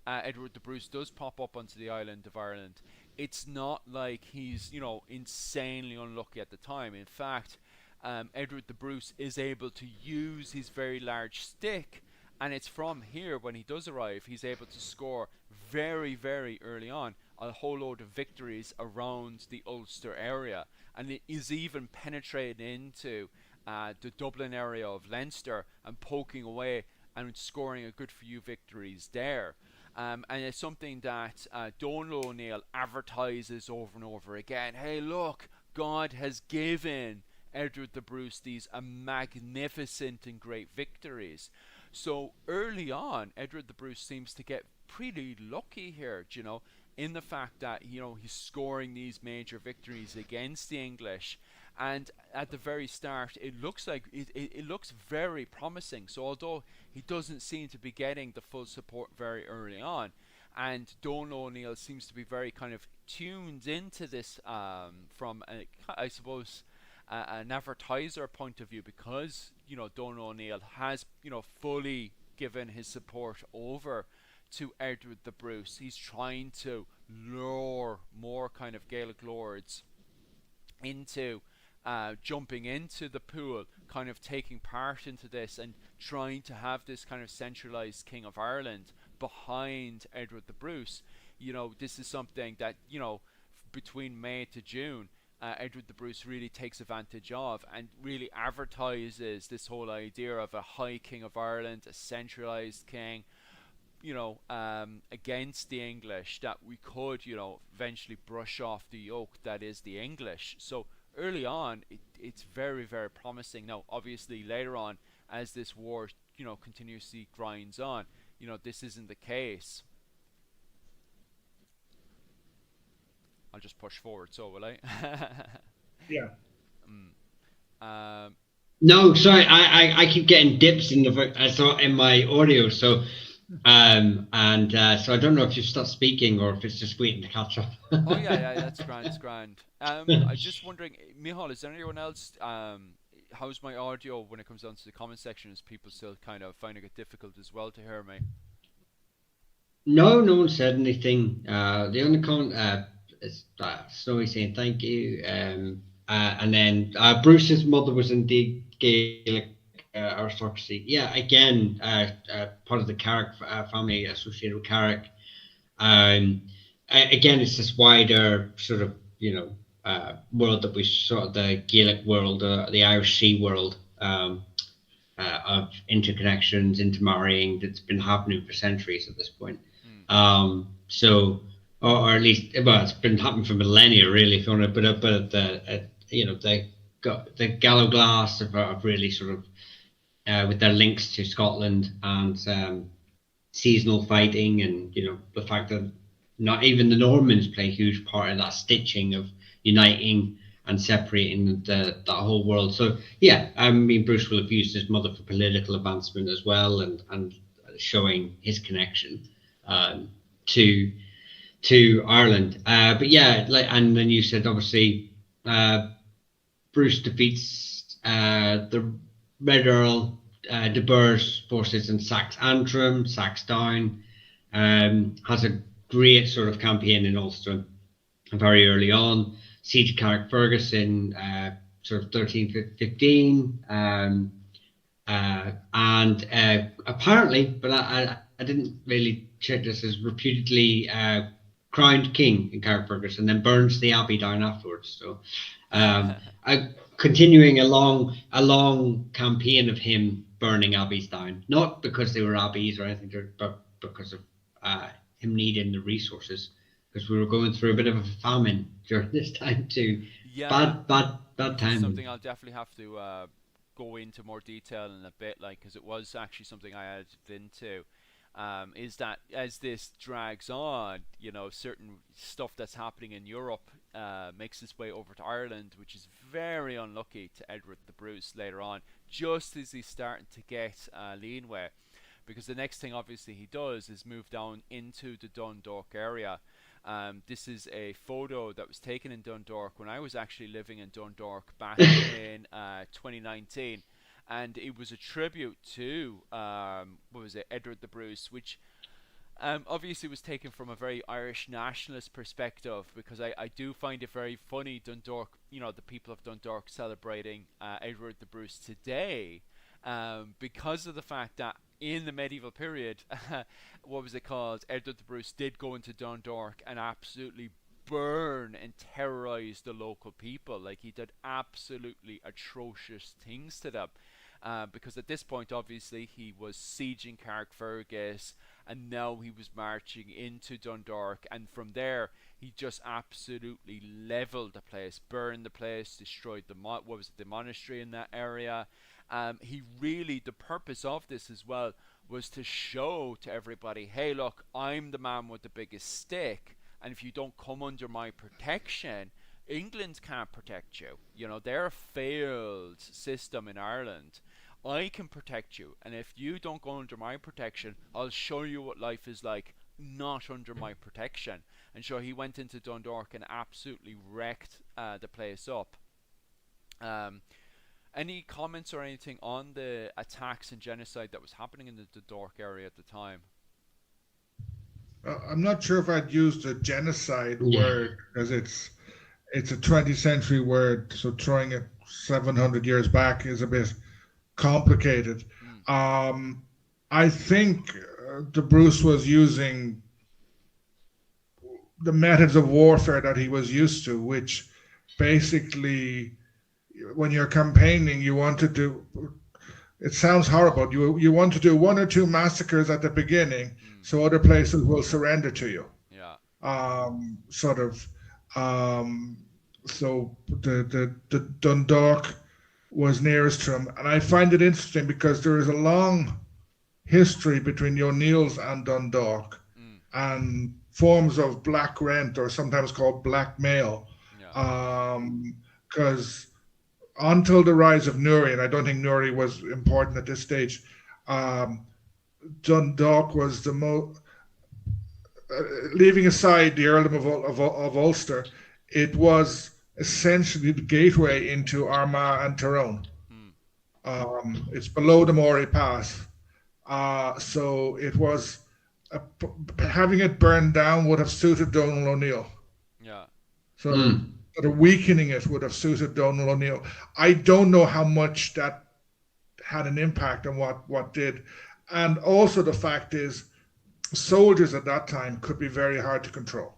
Edward the Bruce does pop up onto the island of Ireland, it's not like he's insanely unlucky at the time. In fact, Edward the Bruce is able to use his very large stick, and it's from here, when he does arrive, he's able to score very, very early on a whole load of victories around the Ulster area, and it is even penetrating into the Dublin area of Leinster and poking away and scoring a good few victories there. And it's something that Donal O'Neill advertises over and over again. Hey, look, God has given Edward the Bruce these magnificent and great victories. So early on, Edward the Bruce seems to get pretty lucky here, in the fact that he's scoring these major victories against the English, and at the very start it looks like it looks very promising. So although he doesn't seem to be getting the full support very early on, and Donal O'Neill seems to be very kind of tuned into this from, I suppose, an advertiser point of view, because Donal O'Neill has fully given his support over to Edward the Bruce. He's trying to lure more kind of Gaelic lords into jumping into the pool, kind of taking part into this, and trying to have this kind of centralized King of Ireland behind Edward the Bruce. This is something that, between May to June, Edward the Bruce really takes advantage of, and really advertises this whole idea of a high King of Ireland, a centralized king, against the English, that we could, eventually brush off the yoke that is the English. So early on, it's very, very promising. Now, obviously, later on, as this war, continuously grinds on, this isn't the case. I'll just push forward, so will I? Yeah. No, sorry, I keep getting dips in in my audio, so so I don't know if you've stopped speaking or if it's just waiting to catch up. Oh yeah, that's grand, it's grand. I'm just wondering, Michal, is there anyone else? How's my audio when it comes down to the comment section? Is people still kind of finding it difficult as well to hear me? No, no one said anything. The only comment is Snowy saying thank you. And then Bruce's mother was indeed Gaelic aristocracy. Yeah, again, part of the Carrick family associated with Carrick. Again, it's this wider sort of world that we sort of the Gaelic world, the Irish Sea world, of interconnections, intermarrying that's been happening for centuries at this point. So, or at least, well, it's been happening for millennia, really. If you want to, but the Gallo Glass have really sort of, with their links to Scotland and seasonal fighting, and the fact that not even the Normans play a huge part in that stitching of uniting and separating that whole world. So yeah, I mean, Bruce will have used his mother for political advancement as well, and showing his connection to Ireland. But yeah, and then you said obviously Bruce defeats the Red Earl de Burgh's forces and sacks Antrim, sacks down, has a great sort of campaign in Ulster very early on. Siege of Carrickfergus in sort of 1315, and apparently, but I didn't really check this, is reputedly crowned king in Carrickfergus and then burns the abbey down afterwards. So continuing a long campaign of him burning abbeys down, not because they were abbeys or anything, but because of him needing the resources, because we were going through a bit of a famine during this time too. Yeah, bad time. Something I'll definitely have to go into more detail in a bit, because it was actually something I added into. Is that as this drags on, certain stuff that's happening in Europe makes its way over to Ireland, which is very unlucky to Edward the Bruce later on, just as he's starting to get leanway. Because the next thing obviously he does is move down into the Dundalk area. This is a photo that was taken in Dundalk when I was actually living in Dundalk back in 2019. And it was a tribute to, Edward the Bruce, which obviously was taken from a very Irish nationalist perspective, because I do find it very funny, Dundalk, the people of Dundalk celebrating Edward the Bruce today, because of the fact that in the medieval period, Edward the Bruce did go into Dundalk and absolutely burn and terrorize the local people. Like, he did absolutely atrocious things to them. Because at this point, obviously, he was sieging Carrickfergus, and now he was marching into Dundalk, and from there, he just absolutely leveled the place, burned the place, destroyed the monastery in that area. The purpose of this as well was to show to everybody, hey, look, I'm the man with the biggest stick, and if you don't come under my protection, England can't protect you. They're a failed system in Ireland. I can protect you, and if you don't go under my protection, I'll show you what life is like not under my protection. And so he went into Dundalk and absolutely wrecked the place up. Um, any comments or anything on the attacks and genocide that was happening in the Dundalk area at the time? I'm not sure if I'd use the genocide Yeah. word because it's a 20th century word, so throwing it 700 years back is a bit complicated. Mm. I think the Bruce was using the methods of warfare that he was used to, which basically, when you're campaigning, you want to do. It sounds horrible. You want to do one or two massacres at the beginning, so other places will surrender to you. Yeah. Sort of. So the Dundalk was nearest to him, and I find it interesting because there is a long history between the O'Neills and Dundalk, Mm. and forms of black rent, or sometimes called blackmail, Yeah. because until the rise of Newry, and I don't think Newry was important at this stage, um, Dundalk was the most, leaving aside the earldom of Ulster, it was essentially the gateway into Armagh and Tyrone. Mm. It's below the Moray Pass. So it was, having it burned down would have suited Donald O'Neill. Yeah. So sort of weakening it would have suited Donald O'Neill. I don't know how much that had an impact on what did. And also the fact is, soldiers at that time could be very hard to control.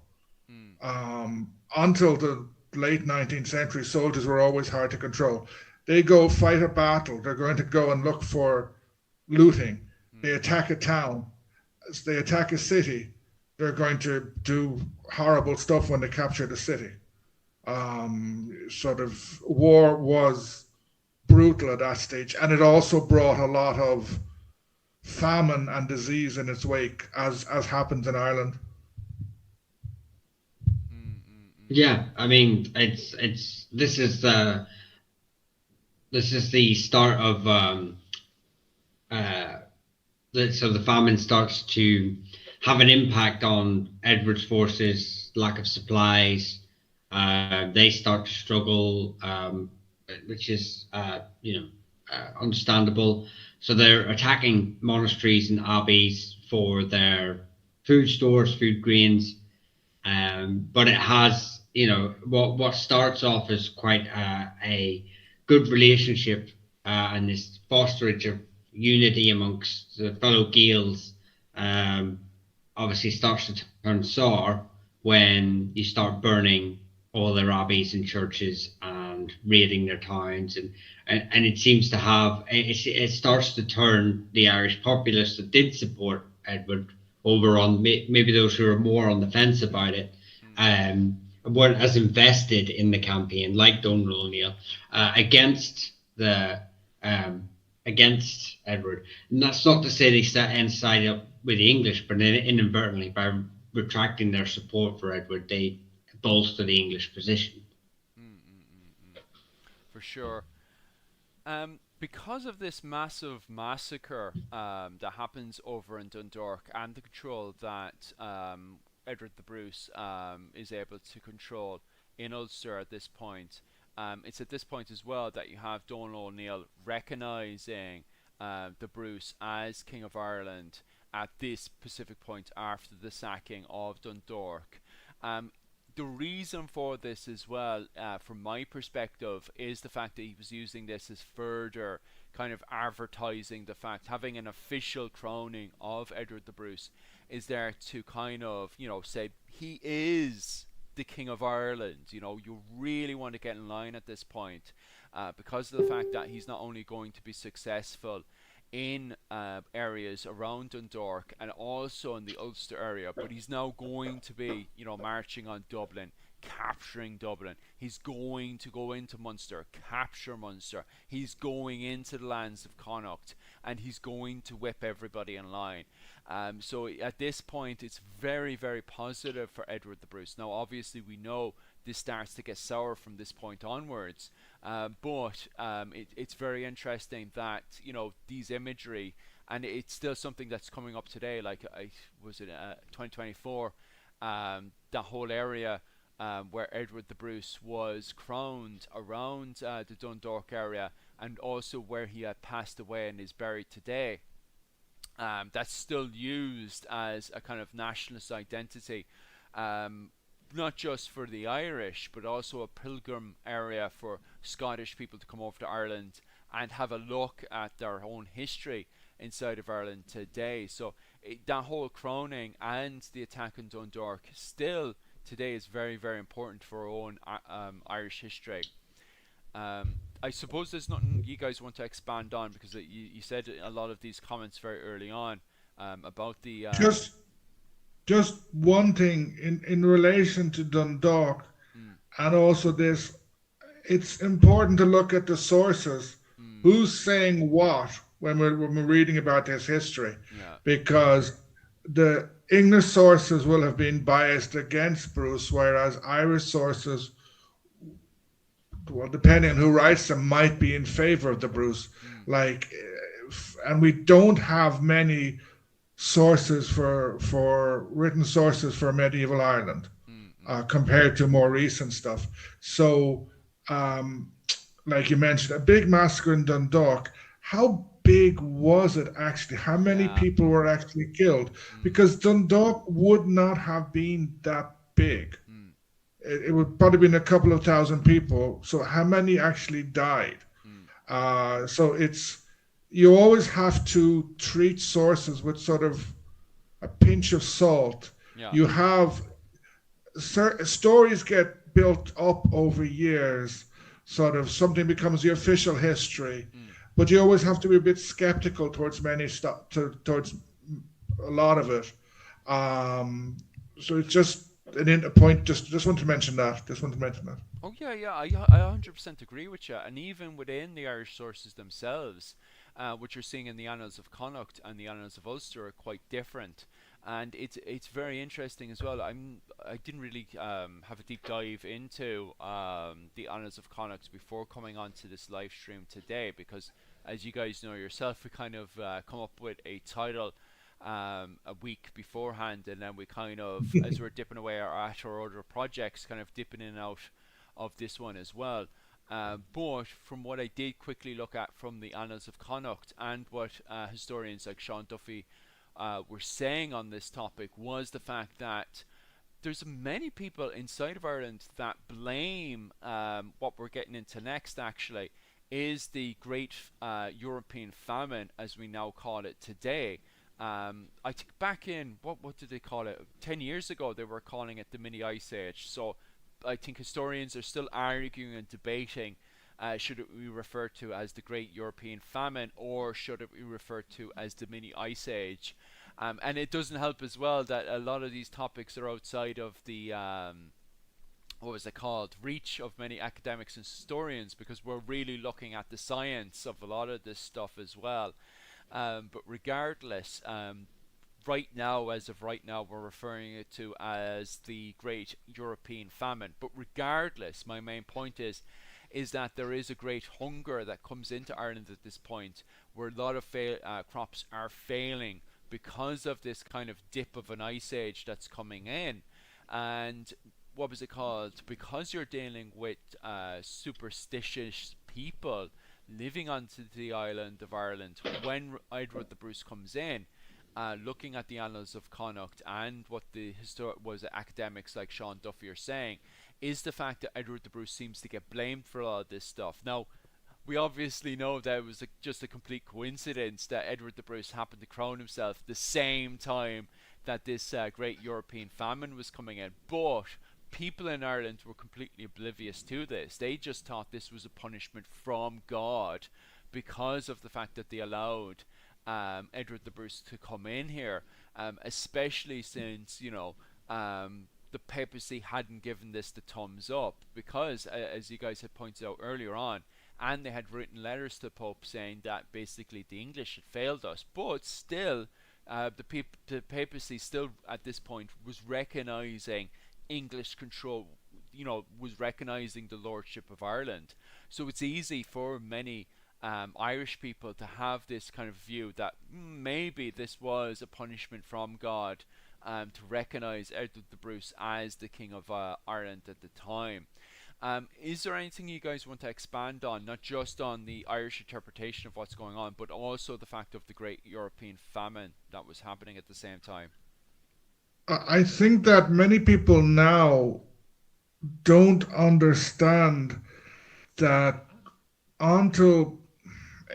Until the late 19th century, soldiers were always hard to control. They go fight a battle. They're going to go and look for looting. They attack a town. As they attack a city, they're going to do horrible stuff when they capture the city. Sort of war was brutal at that stage, and it also brought a lot of famine and disease in its wake, as happens in Ireland. Yeah, I mean, it's this is the start of so the famine starts to have an impact on Edward's forces, lack of supplies. They start to struggle, which is understandable. So they're attacking monasteries and abbeys for their food stores, food grains. But it has, what starts off as quite a good relationship and this fosterage of unity amongst the fellow Gaels obviously starts to turn sour when you start burning all their abbeys and churches and raiding their towns, and it seems to have it starts to turn the Irish populace that did support Edward over on maybe those who are more on the fence about it, weren't as invested in the campaign like Donald O'Neill against Edward. And that's not to say they side up with the English, but inadvertently, by retracting their support for Edward, they bolster the English position. For sure. Because of this massive massacre that happens over in Dundalk, and the control that Edward the Bruce is able to control in Ulster at this point, it's at this point as well that you have Donald O'Neill recognising the Bruce as King of Ireland at this specific point after the sacking of Dundalk. The reason for this as well, from my perspective, is the fact that he was using this as further kind of advertising the fact, having an official crowning of Edward the Bruce is there to kind of, say he is the King of Ireland. You really want to get in line at this point because of the fact that he's not only going to be successful in areas around Dundalk and also in the Ulster area, but he's now going to be, marching on Dublin, capturing Dublin. He's going to go into Munster, capture Munster. He's going into the lands of Connacht, and he's going to whip everybody in line. So at this point, it's very, very positive for Edward the Bruce. Now, obviously, we know this starts to get sour from this point onwards, but it's very interesting that these imagery and it's still something that's coming up today. Like, 2024, that whole area where Edward the Bruce was crowned around the Dundalk area, and also where he had passed away and is buried today. That's still used as a kind of nationalist identity, not just for the Irish, but also a pilgrim area for Scottish people to come over to Ireland and have a look at their own history inside of Ireland today. So that whole crowning and the attack on Dundalk still today is very, very important for our own Irish history. I suppose there's nothing you guys want to expand on, because you said a lot of these comments very early on about the. Just one thing in relation to Dundalk, and also this, it's important to look at the sources. Who's saying what when we're reading about this history? Yeah. Because the English sources will have been biased against Bruce, whereas Irish sources, well, depending on who writes them, might be in favor of the Bruce. And we don't have many sources for written sources for medieval Ireland compared to more recent stuff. So, like you mentioned, a big massacre in Dundalk. How big was it actually? How many people were actually killed? Because Dundalk would not have been that big. It would probably been a couple of thousand people. So how many actually died? So you always have to treat sources with sort of a pinch of salt. Yeah. You have stories get built up over years. Sort of something becomes the official history, but you always have to be a bit skeptical towards many stuff, towards a lot of it. So it's just a point. Just want to mention that. Oh yeah, I 100% agree with you. And even within the Irish sources themselves, what you're seeing in the Annals of Connacht and the Annals of Ulster are quite different. And it's very interesting as well. I didn't really have a deep dive into the Annals of Connacht before coming onto this live stream today, because as you guys know yourself, we kind of come up with a title a week beforehand, and then we kind of, as we're dipping away at our other projects, kind of dipping in and out of this one as well. But from what I did quickly look at from the Annals of Connacht, and what historians like Sean Duffy were saying on this topic, was the fact that there's many people inside of Ireland that blame what we're getting into next, actually, is the great European famine, as we now call it today. I think back in, what did they call it? 10 years ago, they were calling it the mini ice age. So I think historians are still arguing and debating, should it be referred to as the Great European Famine, or should it be referred to as the Mini Ice Age? And it doesn't help as well that a lot of these topics are outside of the reach of many academics and historians, because we're really looking at the science of a lot of this stuff as well. But regardless, as of right now, we're referring it to as the Great European Famine. But regardless, my main point is that there is a great hunger that comes into Ireland at this point, where a lot of crops are failing because of this kind of dip of an ice age that's coming in. And because you're dealing with superstitious people living onto the island of Ireland, when Edward the Bruce comes in, looking at the Annals of Connacht and what the academics like Sean Duffy are saying, is the fact that Edward the Bruce seems to get blamed for all of this stuff. Now, we obviously know that it was just a complete coincidence that Edward the Bruce happened to crown himself the same time that this great European famine was coming in. But people in Ireland were completely oblivious to this. They just thought this was a punishment from God because of the fact that they allowed Edward the Bruce to come in here, especially since, the papacy hadn't given this the thumbs up, because, as you guys had pointed out earlier on, and they had written letters to the Pope saying that basically the English had failed us. But still, the papacy still at this point was recognizing English control, was recognizing the lordship of Ireland. So it's easy for many Irish people to have this kind of view that maybe this was a punishment from God, to recognise Edward the Bruce as the King of Ireland at the time. Is there anything you guys want to expand on, not just on the Irish interpretation of what's going on, but also the fact of the great European famine that was happening at the same time? I think that many people now don't understand that until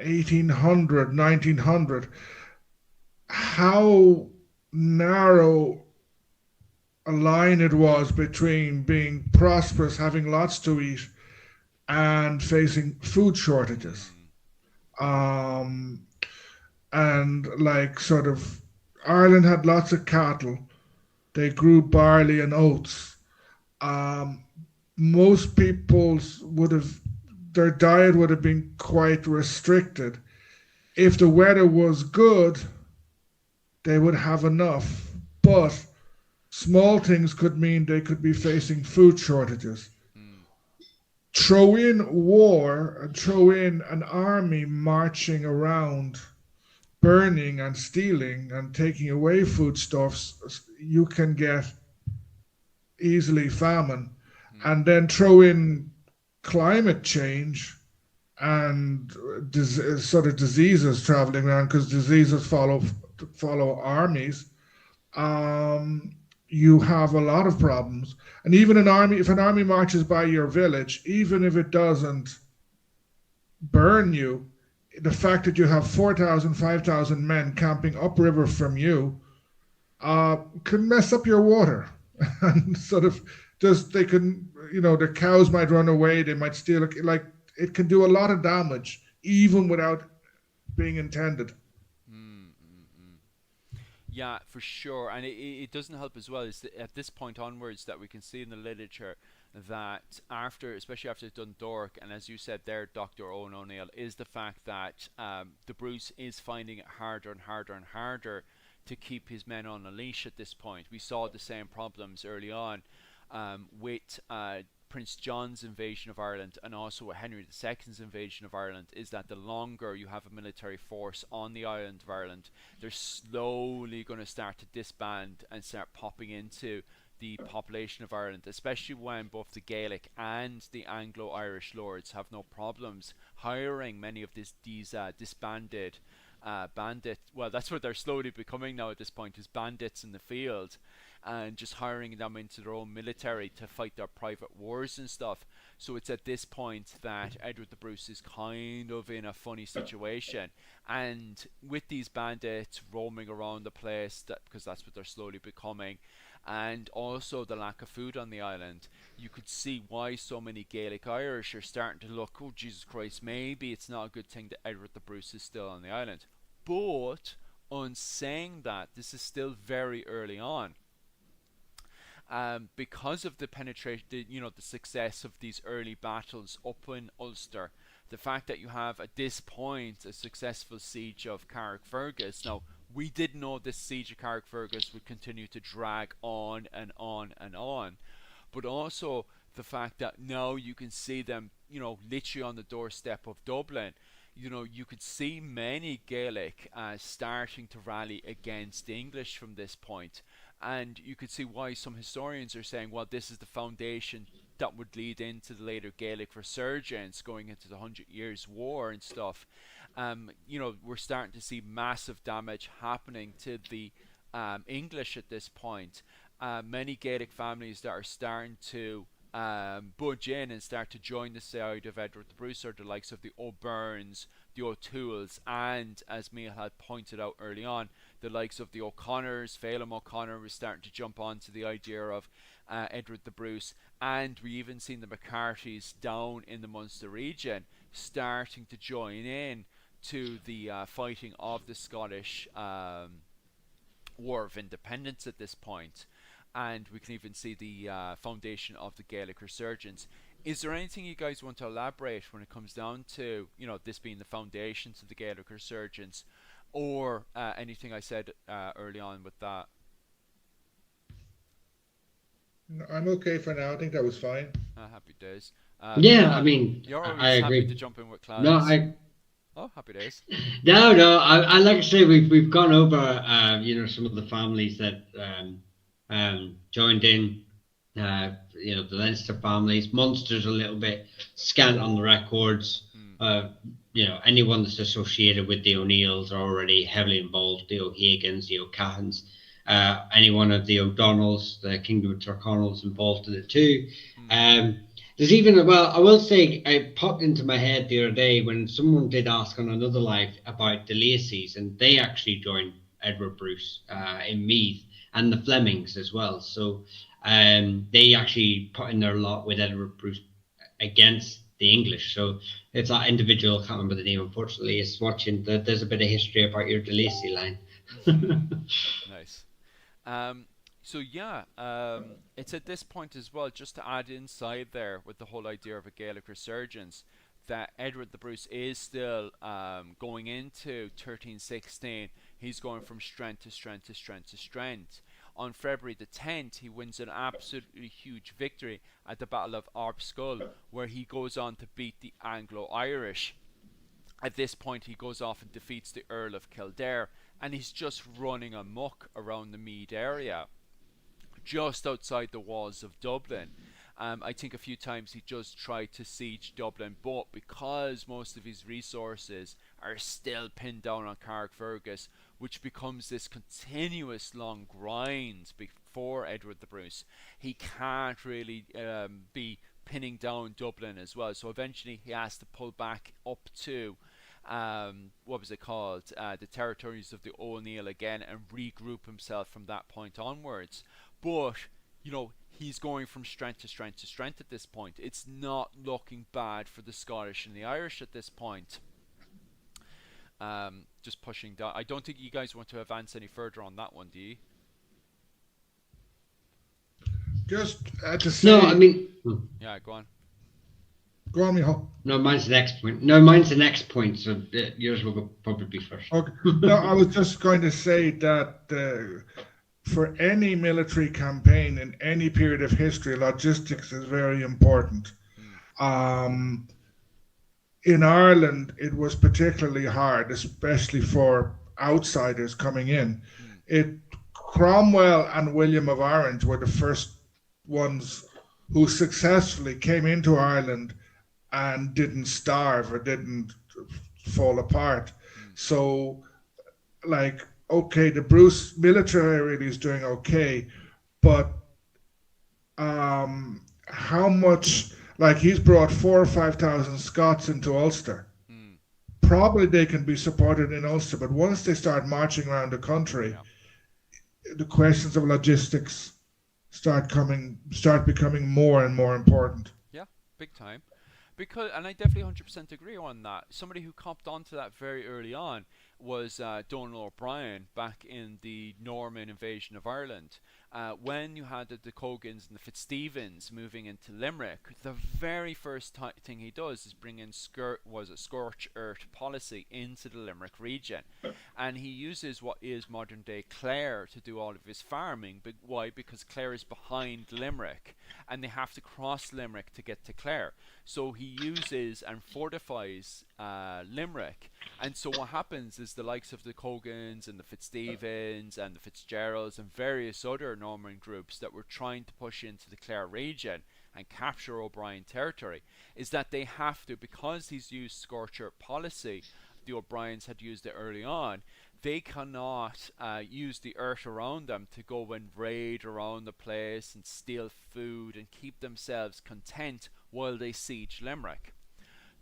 1800, 1900, how narrow a line it was between being prosperous, having lots to eat, and facing food shortages. Um, and like sort of Ireland had lots of cattle. They grew barley and oats. Um, Most people's would have their diet would have been quite restricted. If the weather was good, they would have enough. But small things could mean they could be facing food shortages. Throw in war and throw in an army marching around, burning and stealing and taking away foodstuffs, you can get easily famine. And then throw in climate change and sort of diseases traveling around, because diseases follow armies. You have a lot of problems. And even if an army marches by your village, even if it doesn't burn you, the fact that you have 4,000, 5,000 men camping upriver from you can mess up your water. And sort of just, they can, the cows might run away, they might steal it. Like, it can do a lot of damage, even without being intended. Yeah, for sure. And it doesn't help as well. Is that at this point onwards that we can see in the literature that especially after Dundalk, and as you said there, Dr. Owen O'Neill, is the fact that the Bruce is finding it harder and harder and harder to keep his men on a leash at this point. We saw the same problems early on with Prince John's invasion of Ireland, and also Henry II's invasion of Ireland, is that the longer you have a military force on the island of Ireland, they're slowly going to start to disband and start popping into the population of Ireland, especially when both the Gaelic and the Anglo-Irish lords have no problems hiring many of these disbanded bandits. Well, that's what they're slowly becoming now at this point, is bandits in the field, and just hiring them into their own military to fight their private wars and stuff. So it's at this point that Edward the Bruce is kind of in a funny situation, and with these bandits roaming around the place, because that's what they're slowly becoming, and also the lack of food on the island, you could see why so many Gaelic Irish are starting to look, oh Jesus Christ, maybe it's not a good thing that Edward the Bruce is still on the island. But on saying that, this is still very early on. Because of the penetration, the success of these early battles up in Ulster, the fact that you have at this point a successful siege of Carrickfergus. Now, we didn't know this siege of Carrickfergus would continue to drag on and on and on, but also the fact that now you can see them, literally on the doorstep of Dublin. You could see many Gaelic starting to rally against the English from this point. And you could see why some historians are saying, well, this is the foundation that would lead into the later Gaelic resurgence, going into the 100 Years' War and stuff. We're starting to see massive damage happening to the English at this point. Many Gaelic families that are starting to budge in and start to join the side of Edward the Bruce are the likes of the O'Byrnes, the O'Tooles, and, as Mia had pointed out early on, the likes of the O'Connors. Phelim O'Connor was starting to jump onto the idea of Edward the Bruce, and we even seen the McCarthys down in the Munster region starting to join in to the fighting of the Scottish War of Independence at this point. And we can even see the foundation of the Gaelic resurgence. Is there anything you guys want to elaborate when it comes down to, this being the foundation to the Gaelic resurgence, or anything I said early on with that? No, I'm okay for now. I think that was fine. Happy days. Yeah, I mean, You're always I happy agree. to jump in with Clouds. No, Oh, happy days. No. I like to say we've gone over some of the families that joined in. The Leinster families. Munster's a little bit scant on the records. Hmm. Anyone that's associated with the O'Neills are already heavily involved. The O'Hagans, the O'Cahans, any one of the O'Donnells, the Kingdom of Tyrconnell's involved in it too. Hmm. There's even, well, I will say, it popped into my head the other day when someone did ask on another live about the Lacys, and they actually joined Edward Bruce in Meath, and the Flemings as well. So they actually put in their lot with Edward Bruce against the English. So it's that individual, I can't remember the name, unfortunately, is watching. There's a bit of history about your de Lacy line. Nice. So yeah, it's at this point as well, just to add inside there with the whole idea of a Gaelic resurgence, that Edward the Bruce is still going into 1316. He's going from strength to strength to strength to strength. On February the 10th, he wins an absolutely huge victory at the Battle of Arbskull, where he goes on to beat the Anglo-Irish. At this point, he goes off and defeats the Earl of Kildare, and he's just running amok around the Meath area, just outside the walls of Dublin. I think a few times he just tried to siege Dublin, but because most of his resources are still pinned down on Carrickfergus, which becomes this continuous long grind before Edward the Bruce, he can't really be pinning down Dublin as well. So eventually he has to pull back up to what was it called? The territories of the O'Neill again, and regroup himself from that point onwards. But he's going from strength to strength to strength at this point. It's not looking bad for the Scottish and the Irish at this point. Just pushing down. I don't think you guys want to advance any further on that one, do you? Just to say. No, I mean. Yeah, go on. Go on, Michal. No, mine's the next point. No, mine's the next point, so yours will probably be first. Okay. No, I was just going to say that for any military campaign in any period of history, logistics is very important. In Ireland, it was particularly hard, especially for outsiders coming in. Cromwell and William of Orange were the first ones who successfully came into Ireland and didn't starve or didn't fall apart. So, okay, the Bruce military really is doing okay, but how much, he's brought 4,000 or 5,000 Scots into Ulster. Probably they can be supported in Ulster, but once they start marching around the country, the questions of logistics start becoming more and more important. Yeah, big time. And I definitely 100% agree on that. Somebody who copped onto that very early on was Donal O'Brien back in the Norman invasion of Ireland. When you had the Cogans and the Fitzstevens moving into Limerick, the very first thing he does is bring in scorch earth policy into the Limerick region. And he uses what is modern day Clare to do all of his farming. But why? Because Clare is behind Limerick, and they have to cross Limerick to get to Clare. So he uses and fortifies Limerick. And so what happens is the likes of the Cogans and the Fitzstevens and the Fitzgeralds and various other Norman groups that were trying to push into the Clare region and capture O'Brien territory, is that they have to, because he's used scorcher policy, the O'Briens had used it early on, they cannot use the earth around them to go and raid around the place and steal food and keep themselves content while they siege Limerick.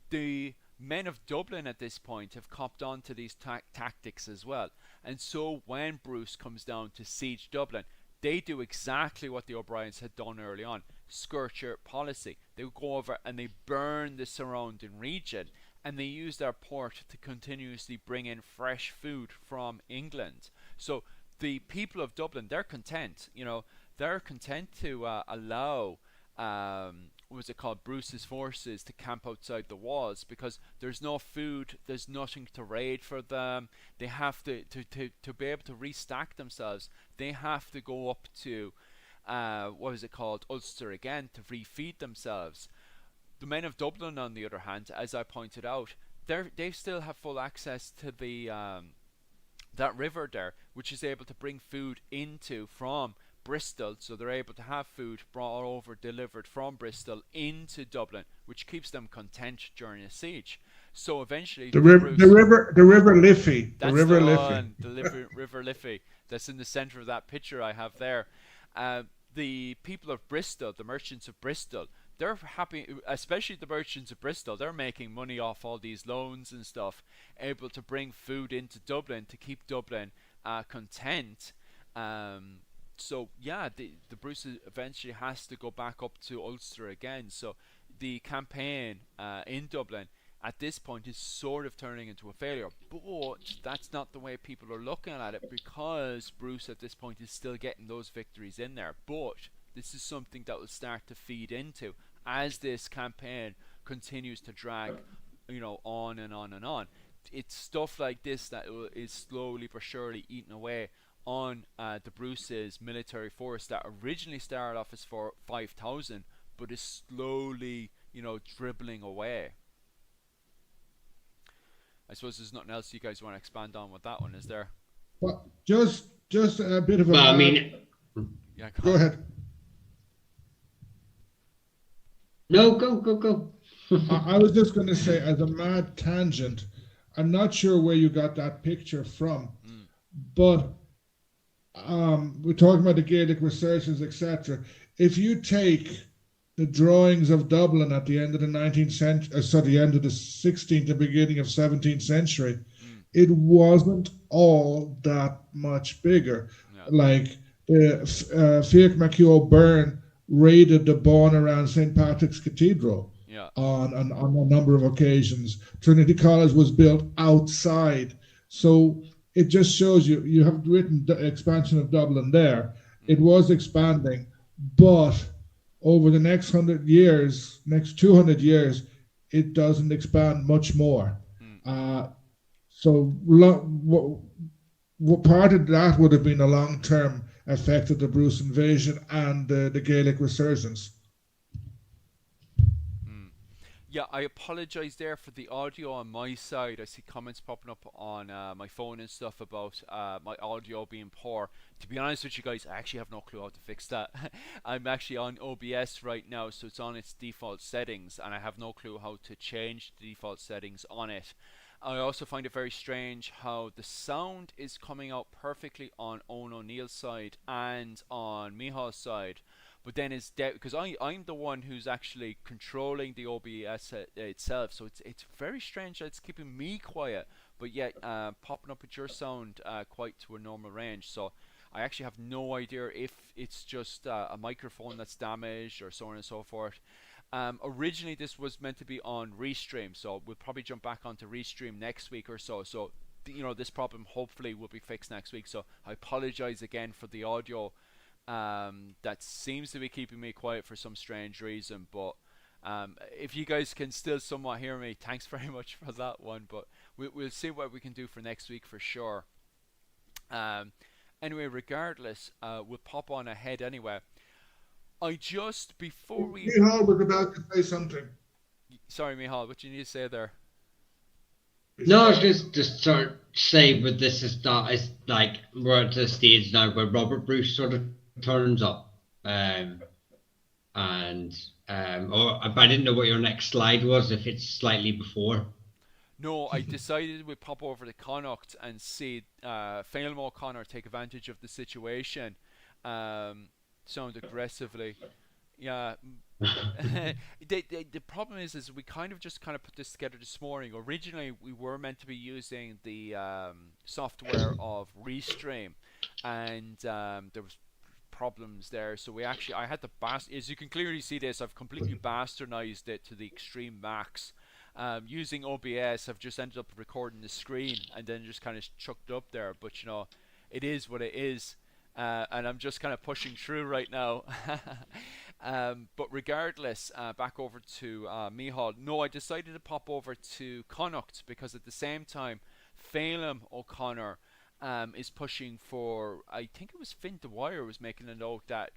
The men of Dublin at this point have copped on to these tactics as well, and so when Bruce comes down to siege Dublin, they do exactly what the O'Briens had done early on, scorcher policy. They go over and they burn the surrounding region, and they use their port to continuously bring in fresh food from England. So the people of Dublin, they're content, they're content to allow what was it called, Bruce's forces to camp outside the walls, because there's no food, there's nothing to raid for them. They have to be able to restack themselves, they have to go up to what was it called, Ulster again, to refeed themselves. The men of Dublin, on the other hand, as I pointed out, they still have full access to the that river there, which is able to bring food into from Bristol, so they're able to have food brought over, delivered from Bristol into Dublin, which keeps them content during a siege. So eventually, Bruce, the river Liffey, the that's the river Liffey. one, the River Liffey, that's in the centre of that picture I have there. Uh, the people of Bristol, the merchants of Bristol, they're happy, especially the merchants of Bristol. They're making money off all these loans and stuff, able to bring food into Dublin to keep Dublin content. Um, so yeah, the Bruce eventually has to go back up to Ulster again. So the campaign in Dublin at this point is sort of turning into a failure. But that's not the way people are looking at it, because Bruce at this point is still getting those victories in there. But this is something that will start to feed into as this campaign continues to drag, on and on and on. It's stuff like this that is slowly but surely eating away on the Bruce's military force that originally started off as for 5,000, but is slowly, dribbling away. I suppose there's nothing else you guys want to expand on with that one, is there? Well, just a bit of a. Well, I mean, Yeah, go ahead. no, go. I was just going to say, as a mad tangent, I'm not sure where you got that picture from, but we're talking about the Gaelic resurgence, etc. If you take the drawings of Dublin at the end of the 19th century, the end of the 16th and beginning of 17th century, it wasn't all that much bigger. Yeah. Like Fiach Mac O'Byrne raided the Bawn around St. Patrick's Cathedral. Yeah. On a number of occasions. Trinity College was built outside. So it just shows you have written the expansion of Dublin there. It was expanding, but over the next 100 years, next 200 years, it doesn't expand much more. So what part of that would have been a long-term effect of the Bruce invasion and the Gaelic resurgence. Yeah, I apologize there for the audio on my side. I see comments popping up on my phone and stuff about my audio being poor. To be honest with you guys, I actually have no clue how to fix that. I'm actually on OBS right now, so it's on its default settings, and I have no clue how to change the default settings on it. I also find it very strange how the sound is coming out perfectly on Owen O'Neill's side and on Mihal's side, but then it's because I'm the one who's actually controlling the OBS itself, so it's very strange that it's keeping me quiet, but yet popping up with your sound quite to a normal range. So I actually have no idea if it's just a microphone that's damaged or so on and so forth. Originally this was meant to be on Restream, so we'll probably jump back onto Restream next week or so. So this problem hopefully will be fixed next week. So I apologize again for the audio that seems to be keeping me quiet for some strange reason, but if you guys can still somewhat hear me, thanks very much for that one. But we'll see what we can do for next week for sure. Anyway, regardless, we'll pop on ahead anyway. Before we... Mihal was about to say something. Sorry, Mihal, what do you need to say there? No, it's just sort of say, but this is not. It's like we're at the stage now where Robert Bruce sort of turns up, or I didn't know what your next slide was. If it's slightly before. No, I decided we'd pop over to Connacht and see Phelim O'Connor take advantage of the situation. Sound aggressively. Yeah. The problem is we kind of put this together this morning. Originally, we were meant to be using the software of Restream, and there was problems there. So I had to as you can clearly see this, I've completely bastardized it to the extreme max. Using OBS, I've just ended up recording the screen and then just kind of chucked it up there. But it is what it is. And I'm just kind of pushing through right now. But regardless, back over to Mihal. No, I decided to pop over to Connacht because at the same time, Phelim O'Connor is pushing for, I think it was Finn Dwyer was making a note that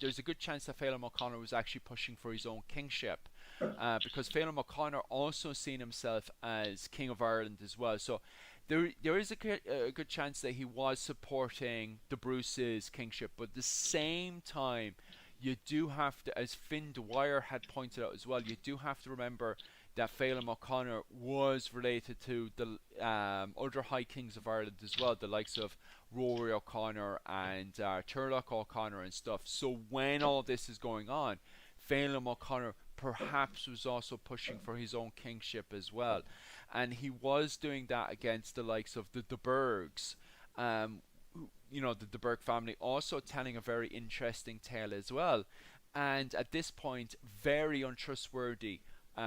there's a good chance that Phelim O'Connor was actually pushing for his own kingship. because Phelim O'Connor also seen himself as King of Ireland as well. So there is a good chance that he was supporting the Bruce's kingship, but at the same time, you do have to, as Finn Dwyer had pointed out as well, you do have to remember that Phelim O'Connor was related to the other High Kings of Ireland as well, the likes of Rory O'Connor and Turlough O'Connor and stuff. So when all this is going on, Phelim O'Connor perhaps was also pushing for his own kingship as well. And he was doing that against the likes of the de Burghs. The de Burgh family also telling a very interesting tale as well. And at this point, very untrustworthy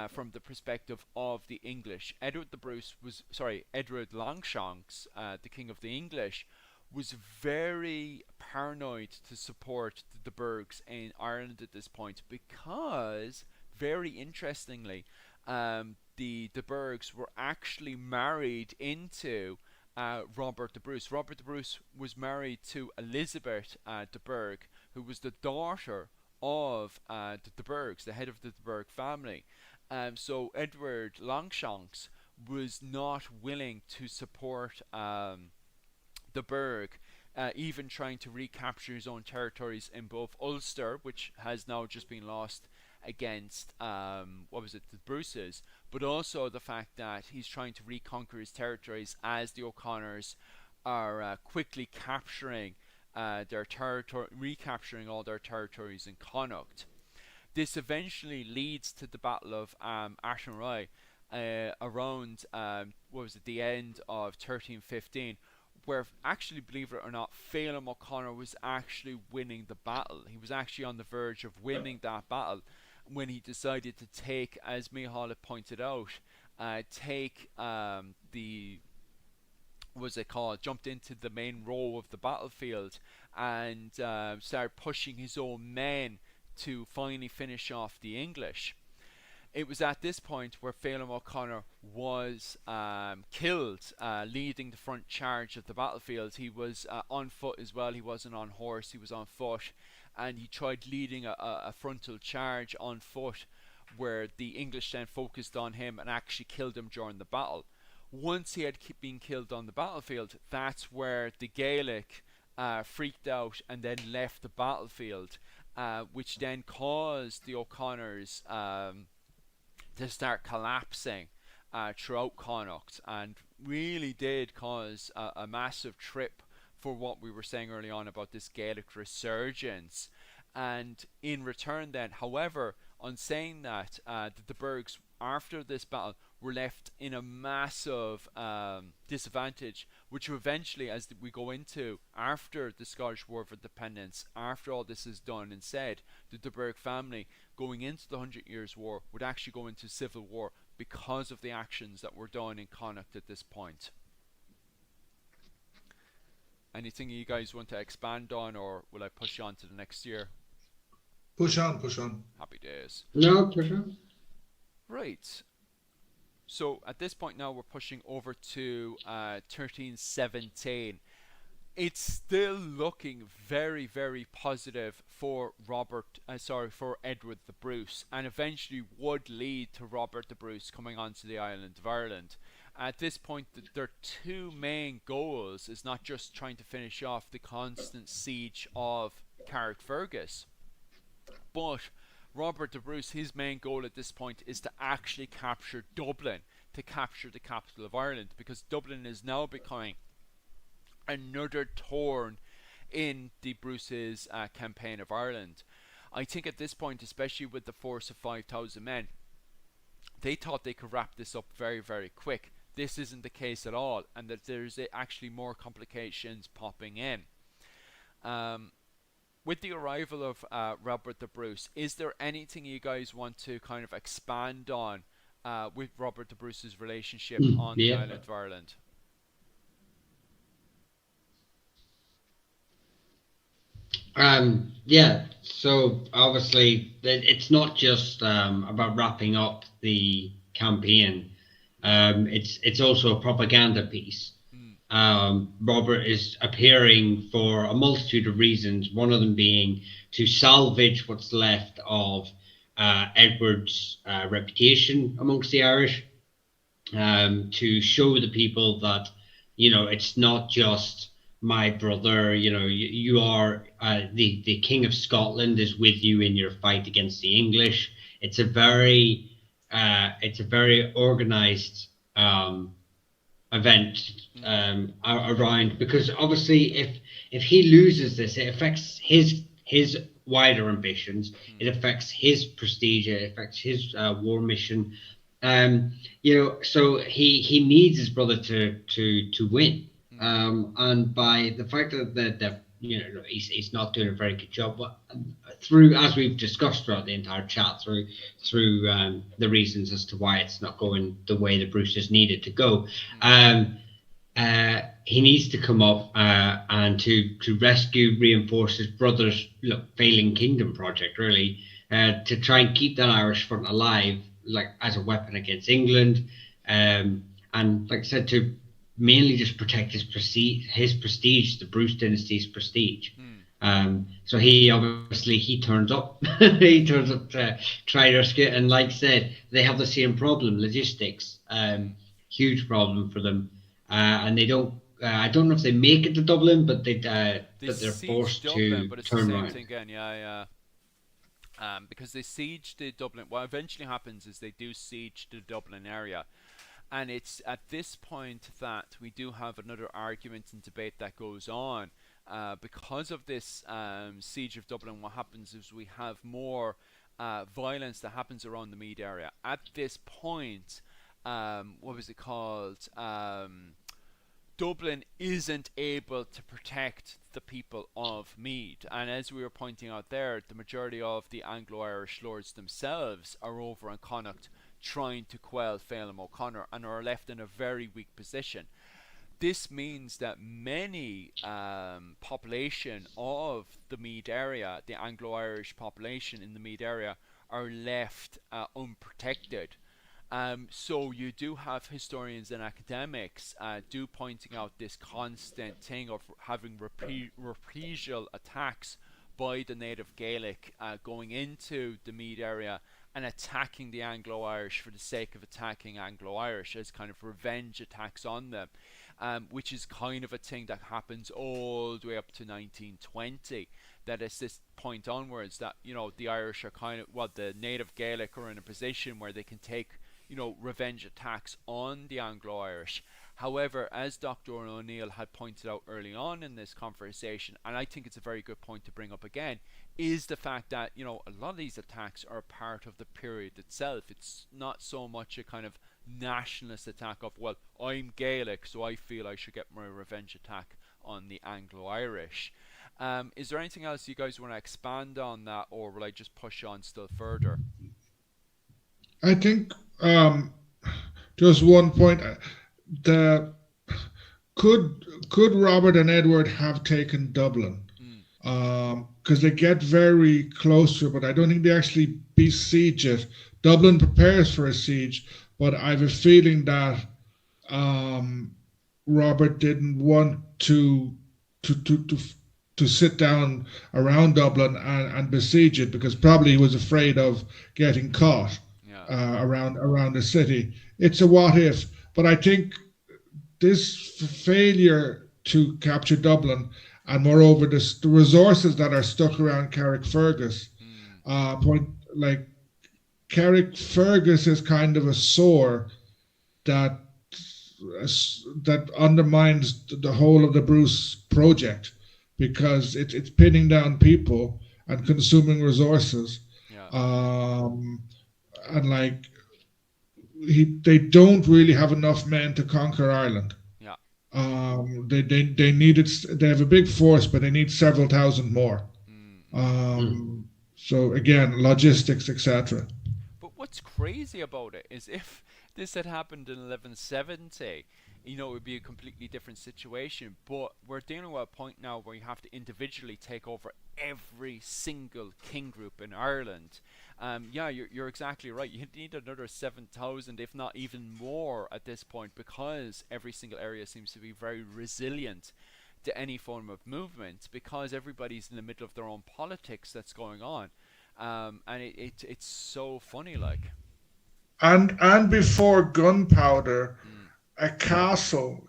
from the perspective of the English. Edward Longshanks, the King of the English, was very paranoid to support the de Burghs in Ireland at this point because, very interestingly, the de Burghs were actually married into Robert the Bruce. Robert the Bruce was married to Elizabeth de Burgh, who was the daughter of the de Burghs, the head of the de Burgh family. So Edward Longshanks was not willing to support de Burgh, even trying to recapture his own territories in both Ulster, which has now just been lost against the Bruces, but also the fact that he's trying to reconquer his territories as the O'Connors are quickly capturing their territory, recapturing all their territories in Connaught. This eventually leads to the Battle of Athenry around the end of 1315, where actually, believe it or not, Phelim O'Connor was actually winning the battle. He was actually on the verge of winning that battle when he decided to take, as Micheál had pointed out, jumped into the main row of the battlefield and started pushing his own men to finally finish off the English. It was at this point where Phelim O'Connor was killed, leading the front charge of the battlefield. He was on foot as well. He wasn't on horse, he was on foot. And he tried leading a frontal charge on foot, where the English then focused on him and actually killed him during the battle. Once he had been killed on the battlefield, that's where the Gaelic freaked out and then left the battlefield, which then caused the O'Connors to start collapsing throughout Connaught, and really did cause a massive trip for what we were saying early on about this Gaelic resurgence. And in return then, however, on saying that, the de Burghs, after this battle, were left in a massive disadvantage, which eventually, as we go into, after the Scottish War of Independence, after all this is done and said, the de Burgh family, going into the 100 Years' War, would actually go into civil war because of the actions that were done in Connaught at this point. Anything you guys want to expand on, or will I push on to the next year? Push on. Happy days. No, push on. Right. So at this point now we're pushing over to 1317. It's still looking very, very positive for Edward the Bruce, and eventually would lead to Robert the Bruce coming onto the island of Ireland. At this point, their two main goals is not just trying to finish off the constant siege of Carrickfergus, but Robert the Bruce, his main goal at this point is to actually capture Dublin, to capture the capital of Ireland, because Dublin is now becoming another thorn in the Bruce's campaign of Ireland. I think at this point, especially with the force of 5,000 men, they thought they could wrap this up very, very quick. This isn't the case at all, and that there's actually more complications popping in. With the arrival of Robert the Bruce, is there anything you guys want to kind of expand on with Robert the Bruce's relationship on the island of Ireland? So obviously it's not just about wrapping up the campaign. It's also a propaganda piece. Robert is appearing for a multitude of reasons, one of them being to salvage what's left of Edward's reputation amongst the Irish, to show the people that, it's not just my brother. You are the King of Scotland is with you in your fight against the English. It's a very organized event around, because obviously if he loses this, it affects his wider ambitions. It affects his prestige. It affects his war mission. So he needs his brother to win. And by the fact that he's not doing a very good job, but through, as we've discussed throughout the entire chat, through the reasons as to why it's not going the way the Bruces needed to go, he needs to come up and to reinforce his brother's failing kingdom project, really, to try and keep that Irish front alive, like as a weapon against England, and like I said, to mainly just protect his prestige, the Bruce dynasty's prestige. So he turns up. He turns up to try to rescue it, and like I said, they have the same problem, logistics, huge problem for them, and they don't. I don't know if they make it to Dublin, but they're forced Dublin, to but it's turn the same around. thing again, yeah. Because they siege the Dublin. What eventually happens is they do siege the Dublin area. And it's at this point that we do have another argument and debate that goes on. Because of this siege of Dublin, what happens is we have more violence that happens around the Meath area. At this point, what was it called? Dublin isn't able to protect the people of Meath. And as we were pointing out there, the majority of the Anglo-Irish lords themselves are over in Connacht, trying to quell Phelim O'Connor, and are left in a very weak position. This means that many population of the Meath area, the Anglo-Irish population in the Meath area, are left unprotected. So you do have historians and academics do pointing out this constant thing of having reprisal attacks by the native Gaelic going into the Meath area and attacking the Anglo-Irish for the sake of attacking Anglo-Irish, as kind of revenge attacks on them, which is kind of a thing that happens all the way up to 1920. That it's this point onwards that, the Irish are kind of, the native Gaelic are in a position where they can take, revenge attacks on the Anglo-Irish. However, as Dr. O'Neill had pointed out early on in this conversation, and I think it's a very good point to bring up again, is the fact that, a lot of these attacks are part of the period itself. It's not so much a kind of nationalist attack of, well, I'm Gaelic, so I feel I should get my revenge attack on the Anglo-Irish. Is there anything else you guys want to expand on that, or will I just push on still further? I think just one point. Could Robert and Edward have taken Dublin? Because they get very close to it, but I don't think they actually besiege it. Dublin prepares for a siege, but I have a feeling that Robert didn't want to sit down around Dublin and besiege it, because probably he was afraid of getting caught around the city. It's a what if, but I think this failure to capture Dublin, and moreover the resources that are stuck around Carrickfergus, Carrickfergus is kind of a sore that undermines the whole of the Bruce project, because it's pinning down people and consuming resources. And they don't really have enough men to conquer Ireland. They needed. They have a big force, but they need several thousand more. So again, logistics, etc. But what's crazy about it is, if this had happened in 1170, it would be a completely different situation. But we're dealing with a point now where you have to individually take over every single king group in Ireland. You're exactly right. You need another 7,000, if not even more, at this point, because every single area seems to be very resilient to any form of movement, because everybody's in the middle of their own politics that's going on. And it's so funny, like. And before gunpowder, Mm, a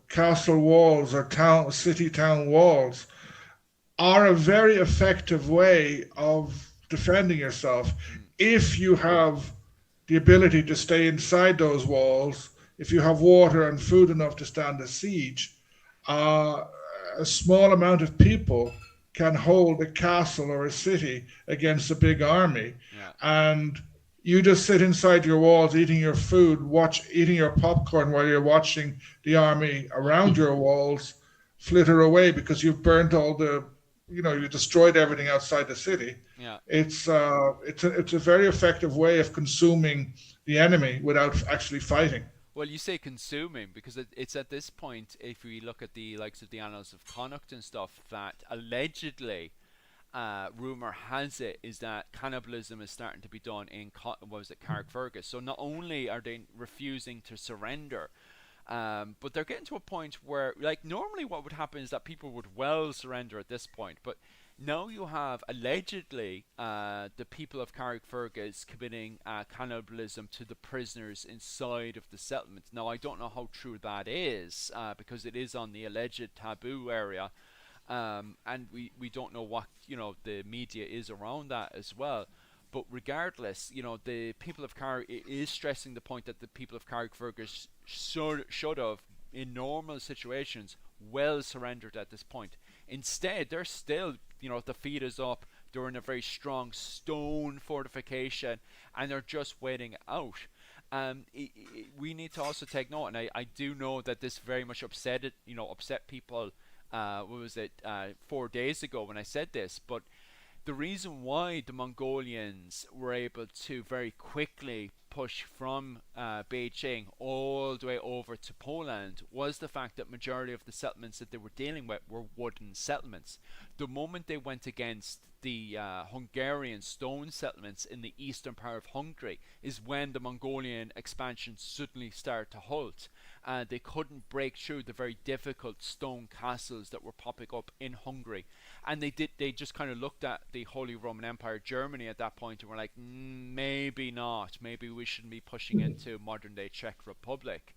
castle walls or city town walls are a very effective way of defending yourself mm, if you have the ability to stay inside those walls, if you have water and food enough to stand a siege. uh, a small amount of people can hold a castle or a city against a big army, yeah. and you just sit inside your walls eating your food, eating your popcorn while you're watching the army around your walls flitter away because you've burnt all the, you destroyed everything outside the city. Yeah. It's a very effective way of consuming the enemy without actually fighting. Well, you say consuming because it's at this point, if we look at the likes of the annals of Connacht and stuff, that allegedly, rumor has it, is that cannibalism is starting to be done in what was it, Carrickfergus. So not only are they refusing to surrender, but they're getting to a point where, like, normally what would happen is that people would well surrender at this point, but now you have allegedly the people of Carrickfergus committing cannibalism to the prisoners inside of the settlement. Now I don't know how true that is because it is on the alleged taboo area, and we don't know what the media is around that as well. But regardless, the people of Carrick, it is stressing the point that the people of Carrickfergus should have, in normal situations, well surrendered at this point. Instead, they're still, the feet is up. They're in a very strong stone fortification, and they're just waiting out. We need to also take note, and I do know that this very much upset people. What was it? 4 days ago when I said this, but the reason why the Mongolians were able to very quickly push from Beijing all the way over to Poland was the fact that majority of the settlements that they were dealing with were wooden settlements. The moment they went against the Hungarian stone settlements in the eastern part of Hungary is when the Mongolian expansion suddenly started to halt. They couldn't break through the very difficult stone castles that were popping up in Hungary, and they just kind of looked at the Holy Roman Empire, Germany, at that point, and were like, maybe not, maybe we shouldn't be pushing into modern day Czech Republic.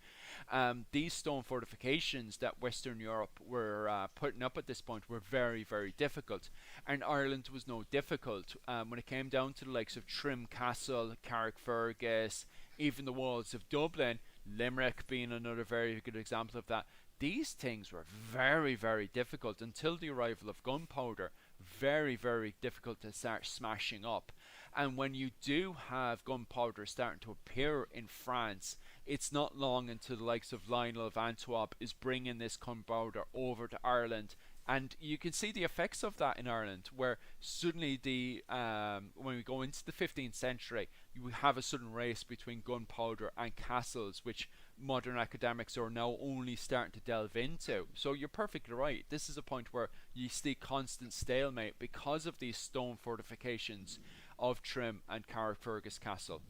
These stone fortifications that Western Europe were putting up at this point were very, very difficult, and Ireland was no difficult. When it came down to the likes of Trim Castle, Carrickfergus, even the walls of Dublin, Limerick being another very good example of that, these things were very, very difficult until the arrival of gunpowder. Very, very difficult to start smashing up. And when you do have gunpowder starting to appear in France, it's not long until the likes of Lionel of Antwerp is bringing this gunpowder over to Ireland. And you can see the effects of that in Ireland, where suddenly when we go into the 15th century, you have a sudden race between gunpowder and castles, which modern academics are now only starting to delve into. So you're perfectly right. This is a point where you see constant stalemate because of these stone fortifications of Trim and Carrickfergus Castle.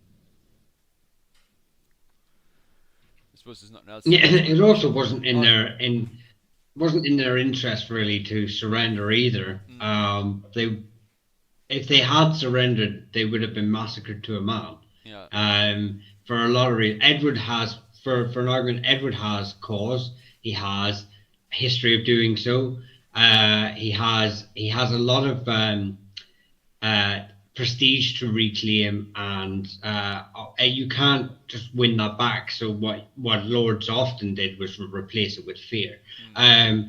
I suppose there's nothing else. Yeah, it also wasn't in their interest really to surrender either. If they had surrendered, they would have been massacred to a man. Yeah. For a lot of reasons, Edward has, for an argument, Edward has cause. He has a history of doing so. He has a lot of prestige to reclaim, and you can't just win that back. So what lords often did was replace it with fear. They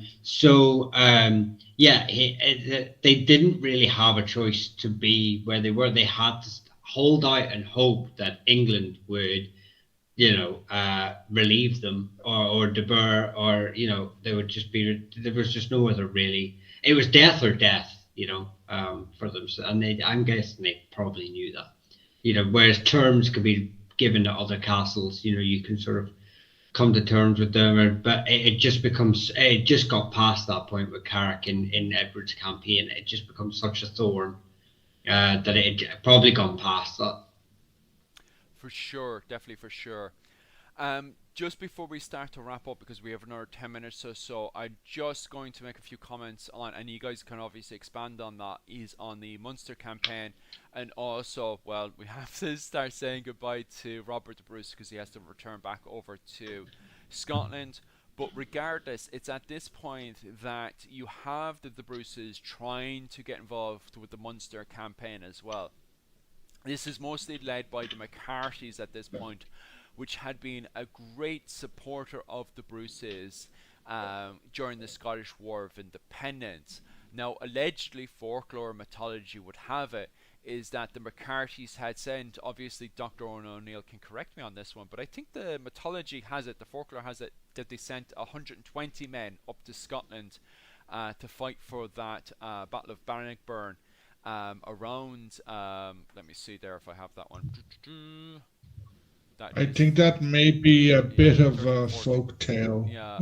didn't really have a choice to be where they were. They had to hold out and hope that England would, relieve them or debar, or they would just be. There was just no other really. It was death or death. For them, and I'm guessing they probably knew that. Whereas terms could be given to other castles, you can sort of come to terms with them, but it just got past that point with Carrick in Edward's campaign. It just becomes such a thorn that it had probably gone past that. For sure, definitely for sure. Just before we start to wrap up, because we have another 10 minutes or so, I'm just going to make a few comments on, and you guys can obviously expand on that, is on the Munster campaign. And also, well, we have to start saying goodbye to Robert the Bruce because he has to return back over to Scotland. But regardless, it's at this point that you have the Bruces trying to get involved with the Munster campaign as well. This is mostly led by the McCarthys at this point, which had been a great supporter of the Bruces during the Scottish War of Independence. Now, allegedly, folklore and mythology would have it, is that the McCarthys had sent, obviously Dr. Owen O'Neill can correct me on this one, but I think the mythology has it, the folklore has it, that they sent 120 men up to Scotland to fight for that Battle of Bannockburn around, let me see there if I have that one. I think that may be a bit of a folk tale. Yeah.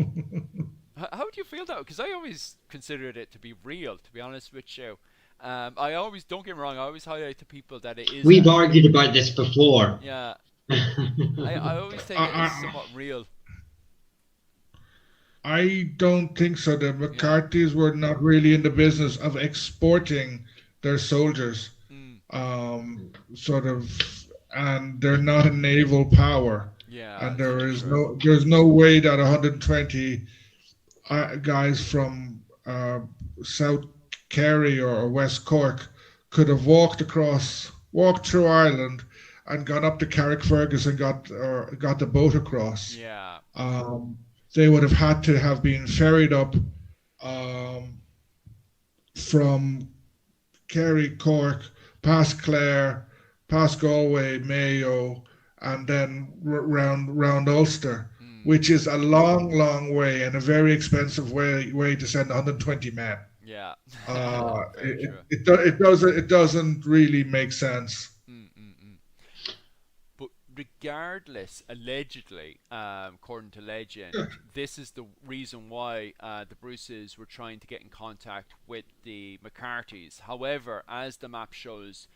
How do you feel that? Because I always considered it to be real, to be honest with you. I always, don't get me wrong, I always highlight to people that it is. We've argued about this before. Yeah. I always think it is somewhat real. I don't think so. The McCarthys were not really in the business of exporting their soldiers. Sort of. And they're not a naval power. Yeah, and there's no way that 120 guys from South Kerry or West Cork could have walked through Ireland and gone up to Carrickfergus and got the boat across. Yeah. They would have had to have been ferried up from Kerry, Cork, past Clare, past Galway, Mayo, and then round Ulster, which is a long, long way and a very expensive way to send 120 men. Yeah. It doesn't really make sense. But regardless, allegedly, according to legend, this is the reason why the Bruces were trying to get in contact with the McCarthys. However, as the map shows,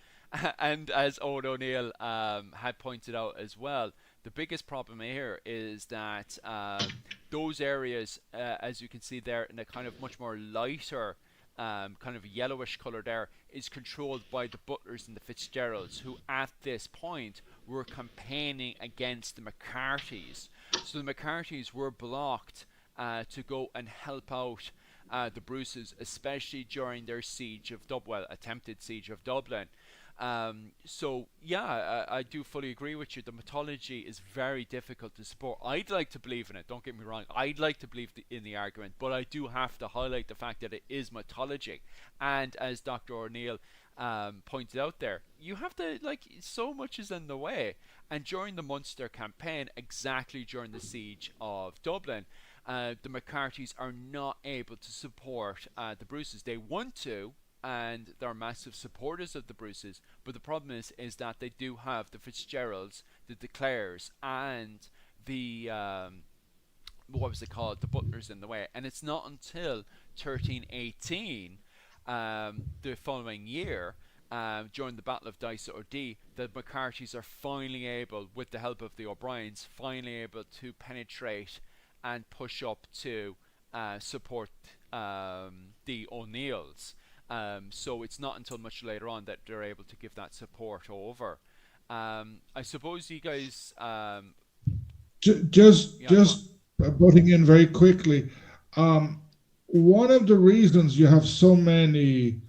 and as Owen O'Neill had pointed out as well, the biggest problem here is that those areas, as you can see there in a kind of much more lighter, kind of yellowish colour there, is controlled by the Butlers and the Fitzgeralds, who at this point were campaigning against the McCarthys. So the McCarthys were blocked to go and help out the Bruces, especially during their attempted siege of Dublin. So yeah, I do fully agree with you. The mythology is very difficult to support. I'd like to believe in it, don't get me wrong. I'd like to believe in the argument, but I do have to highlight the fact that it is mythology. And as Dr. O'Neill pointed out there, you have to, so much is in the way. And during the Munster campaign, exactly during the siege of Dublin, the McCarthys are not able to support the Bruces. They want to, and they're massive supporters of the Bruces, but the problem is that they do have the Fitzgeralds, the De Clares, and the the Butlers in the way. And it's not until 1318, the following year, during the Battle of Dice O'Dea, that McCarthys are finally able, with the help of the O'Briens, to penetrate and push up to support the O'Neills. So it's not until much later on that they're able to give that support over. I suppose you guys just butting in very quickly. One of the reasons you have so many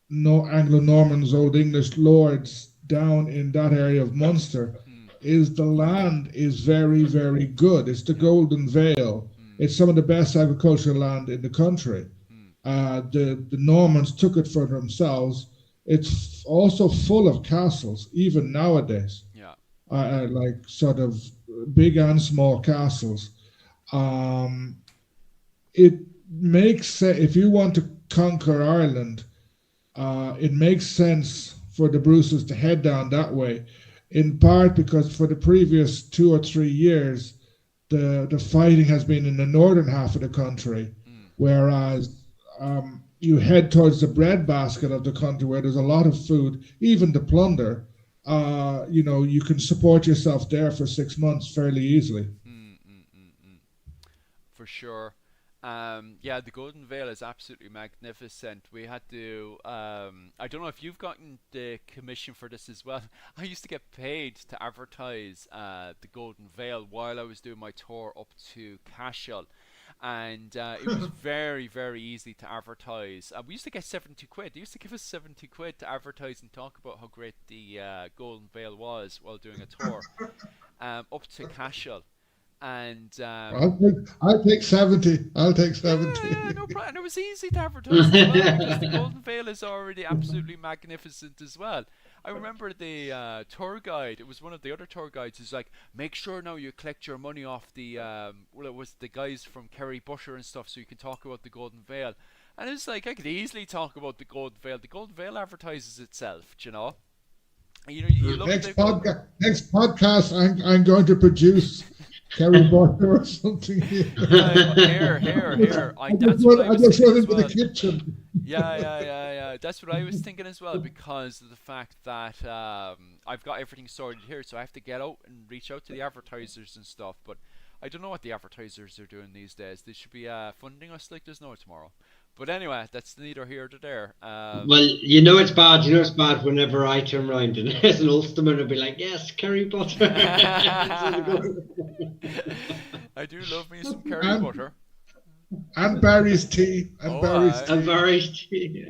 Anglo-Normans, Old English lords down in that area of Munster is the land is very, very good. It's the Golden Vale. It's some of the best agricultural land in the country. The Normans took it for themselves. It's also full of castles, even nowadays. Yeah. Like sort of big and small castles. It makes sense if you want to conquer Ireland. It makes sense for the Bruces to head down that way, in part because for the previous 2 or 3 years, the fighting has been in the northern half of the country, whereas you head towards the breadbasket of the country where there's a lot of food, even to plunder. you can support yourself there for 6 months fairly easily. For sure. Yeah, the Golden Veil is absolutely magnificent. We had to, I don't know if you've gotten the commission for this as well. I used to get paid to advertise the Golden Veil while I was doing my tour up to Cashel. And it was very, very easy to advertise. We used to get 70 quid. They used to give us 70 quid to advertise and talk about how great the Golden Veil was while doing a tour up to Cashel. And I'll take 70. I'll take 70. Yeah, no problem. And it was easy to advertise as well because the Golden Veil is already absolutely magnificent as well. I remember the tour guide. It was one of the other tour guides. Who's like, make sure now you collect your money off the it was the guys from Kerry Busher and stuff, so you can talk about the Golden Veil. And it's like I could easily talk about the Golden Veil. The Golden Veil advertises itself, you know. You look next podcast, I'm going to produce Kerry Busher or something here. Here. I just run into the kitchen. Yeah. That's what I was thinking as well, because of the fact that I've got everything sorted here, so I have to get out and reach out to the advertisers and stuff. But I don't know what the advertisers are doing these days. They should be funding us like there's no tomorrow. But anyway, that's neither here nor there. Well, it's bad. It's bad whenever I turn around and there's an Ulsterman will be like, yes, Kerry butter. I do love me some Kerry butter. And Barry's tea. Barry's tea.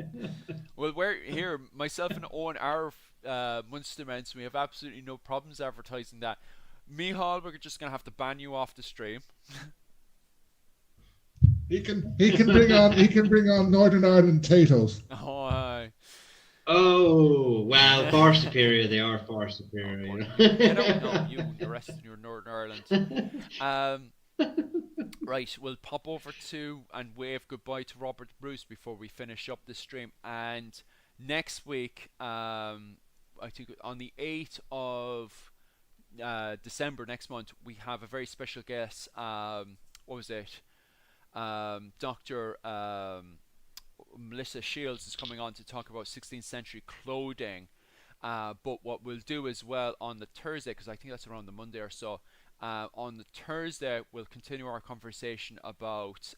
Well, we're here, myself and Owen are Munstermen, so we have absolutely no problems advertising that. Micheál, we're just going to have to ban you off the stream. He can bring on Northern Ireland potatoes. Oh, well, far superior. They are far superior. Get out now, you and the rest of your Northern Ireland. Right, we'll pop over to and wave goodbye to Robert Bruce before we finish up the stream. And next week, I think on the 8th of December next month, we have a very special guest. What was it? Dr. Melissa Shields is coming on to talk about 16th century clothing. But what we'll do as well on the Thursday, because I think that's around the Monday or so, on the Thursday we'll continue our conversation about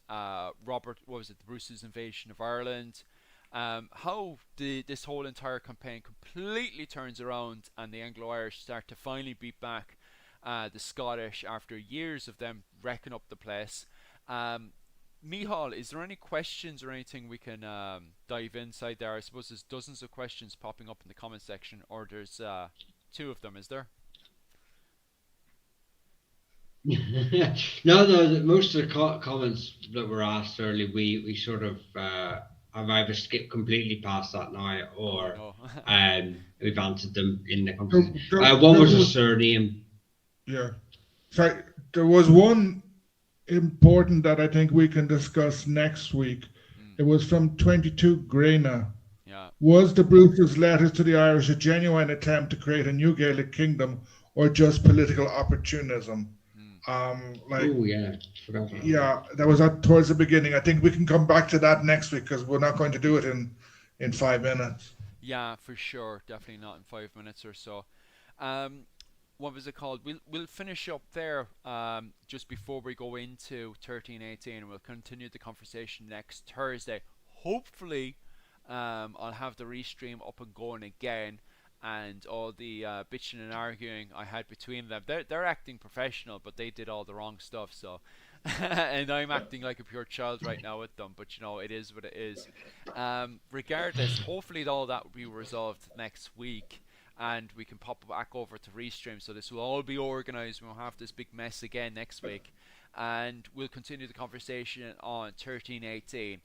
Bruce's invasion of Ireland, how this whole entire campaign completely turns around and the Anglo-Irish start to finally beat back the Scottish after years of them wrecking up the place. Micheál, is there any questions or anything we can dive inside there? I suppose there's dozens of questions popping up in the comment section, or there's 2 of them, is there? No, most of the comments that were asked earlier, we sort of have either skipped completely past that now, or we've answered them in the conversation. One was a surname. Yeah. So there was one important that I think we can discuss next week. It was from 22 Grena. Yeah. Was the Bruce's letters to the Irish a genuine attempt to create a new Gaelic kingdom, or just political opportunism? That was towards the beginning. I think we can come back to that next week, because we're not going to do it in 5 minutes. Yeah, for sure. Definitely not in 5 minutes or so. What was it called? We'll finish up there just before we go into 1318. We'll continue the conversation next Thursday. Hopefully, I'll have the restream up and going again, and all the bitching and arguing I had between them. They're acting professional, but they did all the wrong stuff. So, and I'm acting like a pure child right now with them. But it is what it is. Regardless, hopefully all that will be resolved next week, and we can pop back over to Restream, so this will all be organised. We won't have this big mess again next week, and we'll continue the conversation on 1318.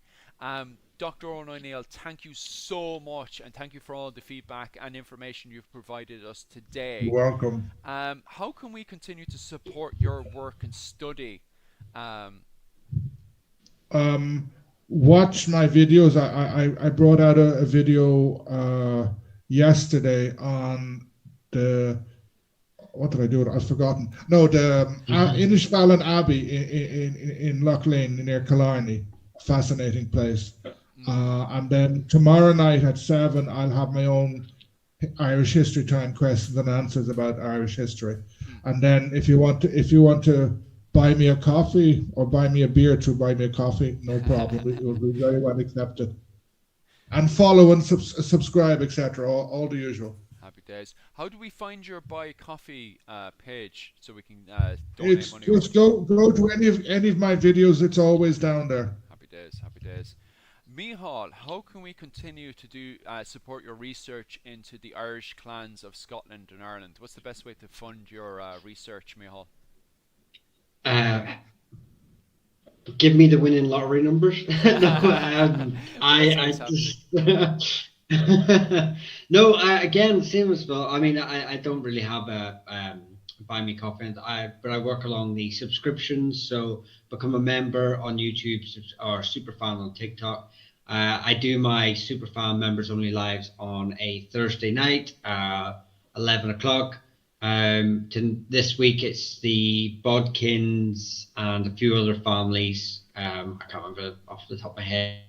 Dr. O'Neill, thank you so much, and thank you for all the feedback and information you've provided us today. You're welcome. How can we continue to support your work and study? Watch my videos. I brought out a video yesterday on the, what did I do? I've forgotten. No, the Inishballen Abbey in Lough Lane near Killarney. Fascinating place. And then tomorrow night at 7, I'll have my own Irish history time questions and answers about Irish history. And then if you want to buy me a coffee or buy me a beer to buy me a coffee, no problem. It will be very well accepted. And follow and subscribe, etc. All the usual. Happy days. How do we find your buy coffee page so we can donate It's money? just go to any of my videos. It's always down there. Happy days. Happy days. Micheál, how can we continue to do support your research into the Irish clans of Scotland and Ireland? What's the best way to fund your research, Micheál? Give me the winning lottery numbers. No, I just no. Again, same as well. I mean, I don't really have a buy me coffee, but I work along the subscriptions. So become a member on YouTube or superfan on TikTok. I do my superfan members only lives on a Thursday night, 11 o'clock. This week it's the Bodkins and a few other families. I can't remember off the top of my head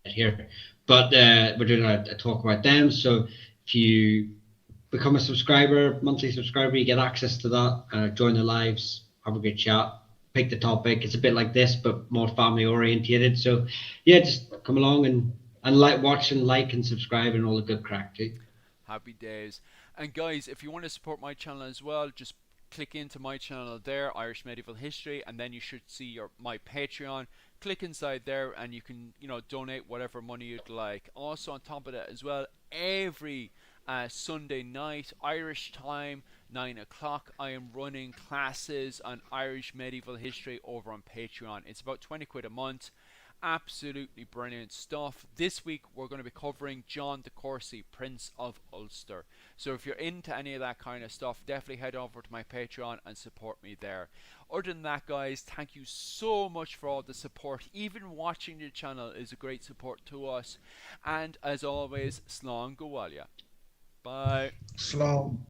here, but we're doing a talk about them. So if you become a subscriber, monthly subscriber, you get access to that. Join the lives, have a good chat, pick the topic. It's a bit like this, but more family orientated. So yeah, just come along and watch and like and subscribe and all the good crack too. Happy days. And guys, if you want to support my channel as well, just click into my channel there, Irish Medieval History, and then you should see my Patreon. Click inside there and you can, donate whatever money you'd like. Also on top of that as well, every Sunday night, Irish time, 9 o'clock, I am running classes on Irish Medieval History over on Patreon. It's about 20 quid a month. Absolutely brilliant stuff. This week we're going to be covering John de Courcy, Prince of Ulster. So if you're into any of that kind of stuff, definitely head over to my Patreon and support me there. Other than that, guys, thank you so much for all the support. Even watching the channel is a great support to us. And as always, slán go bhfaile. Bye. Slán.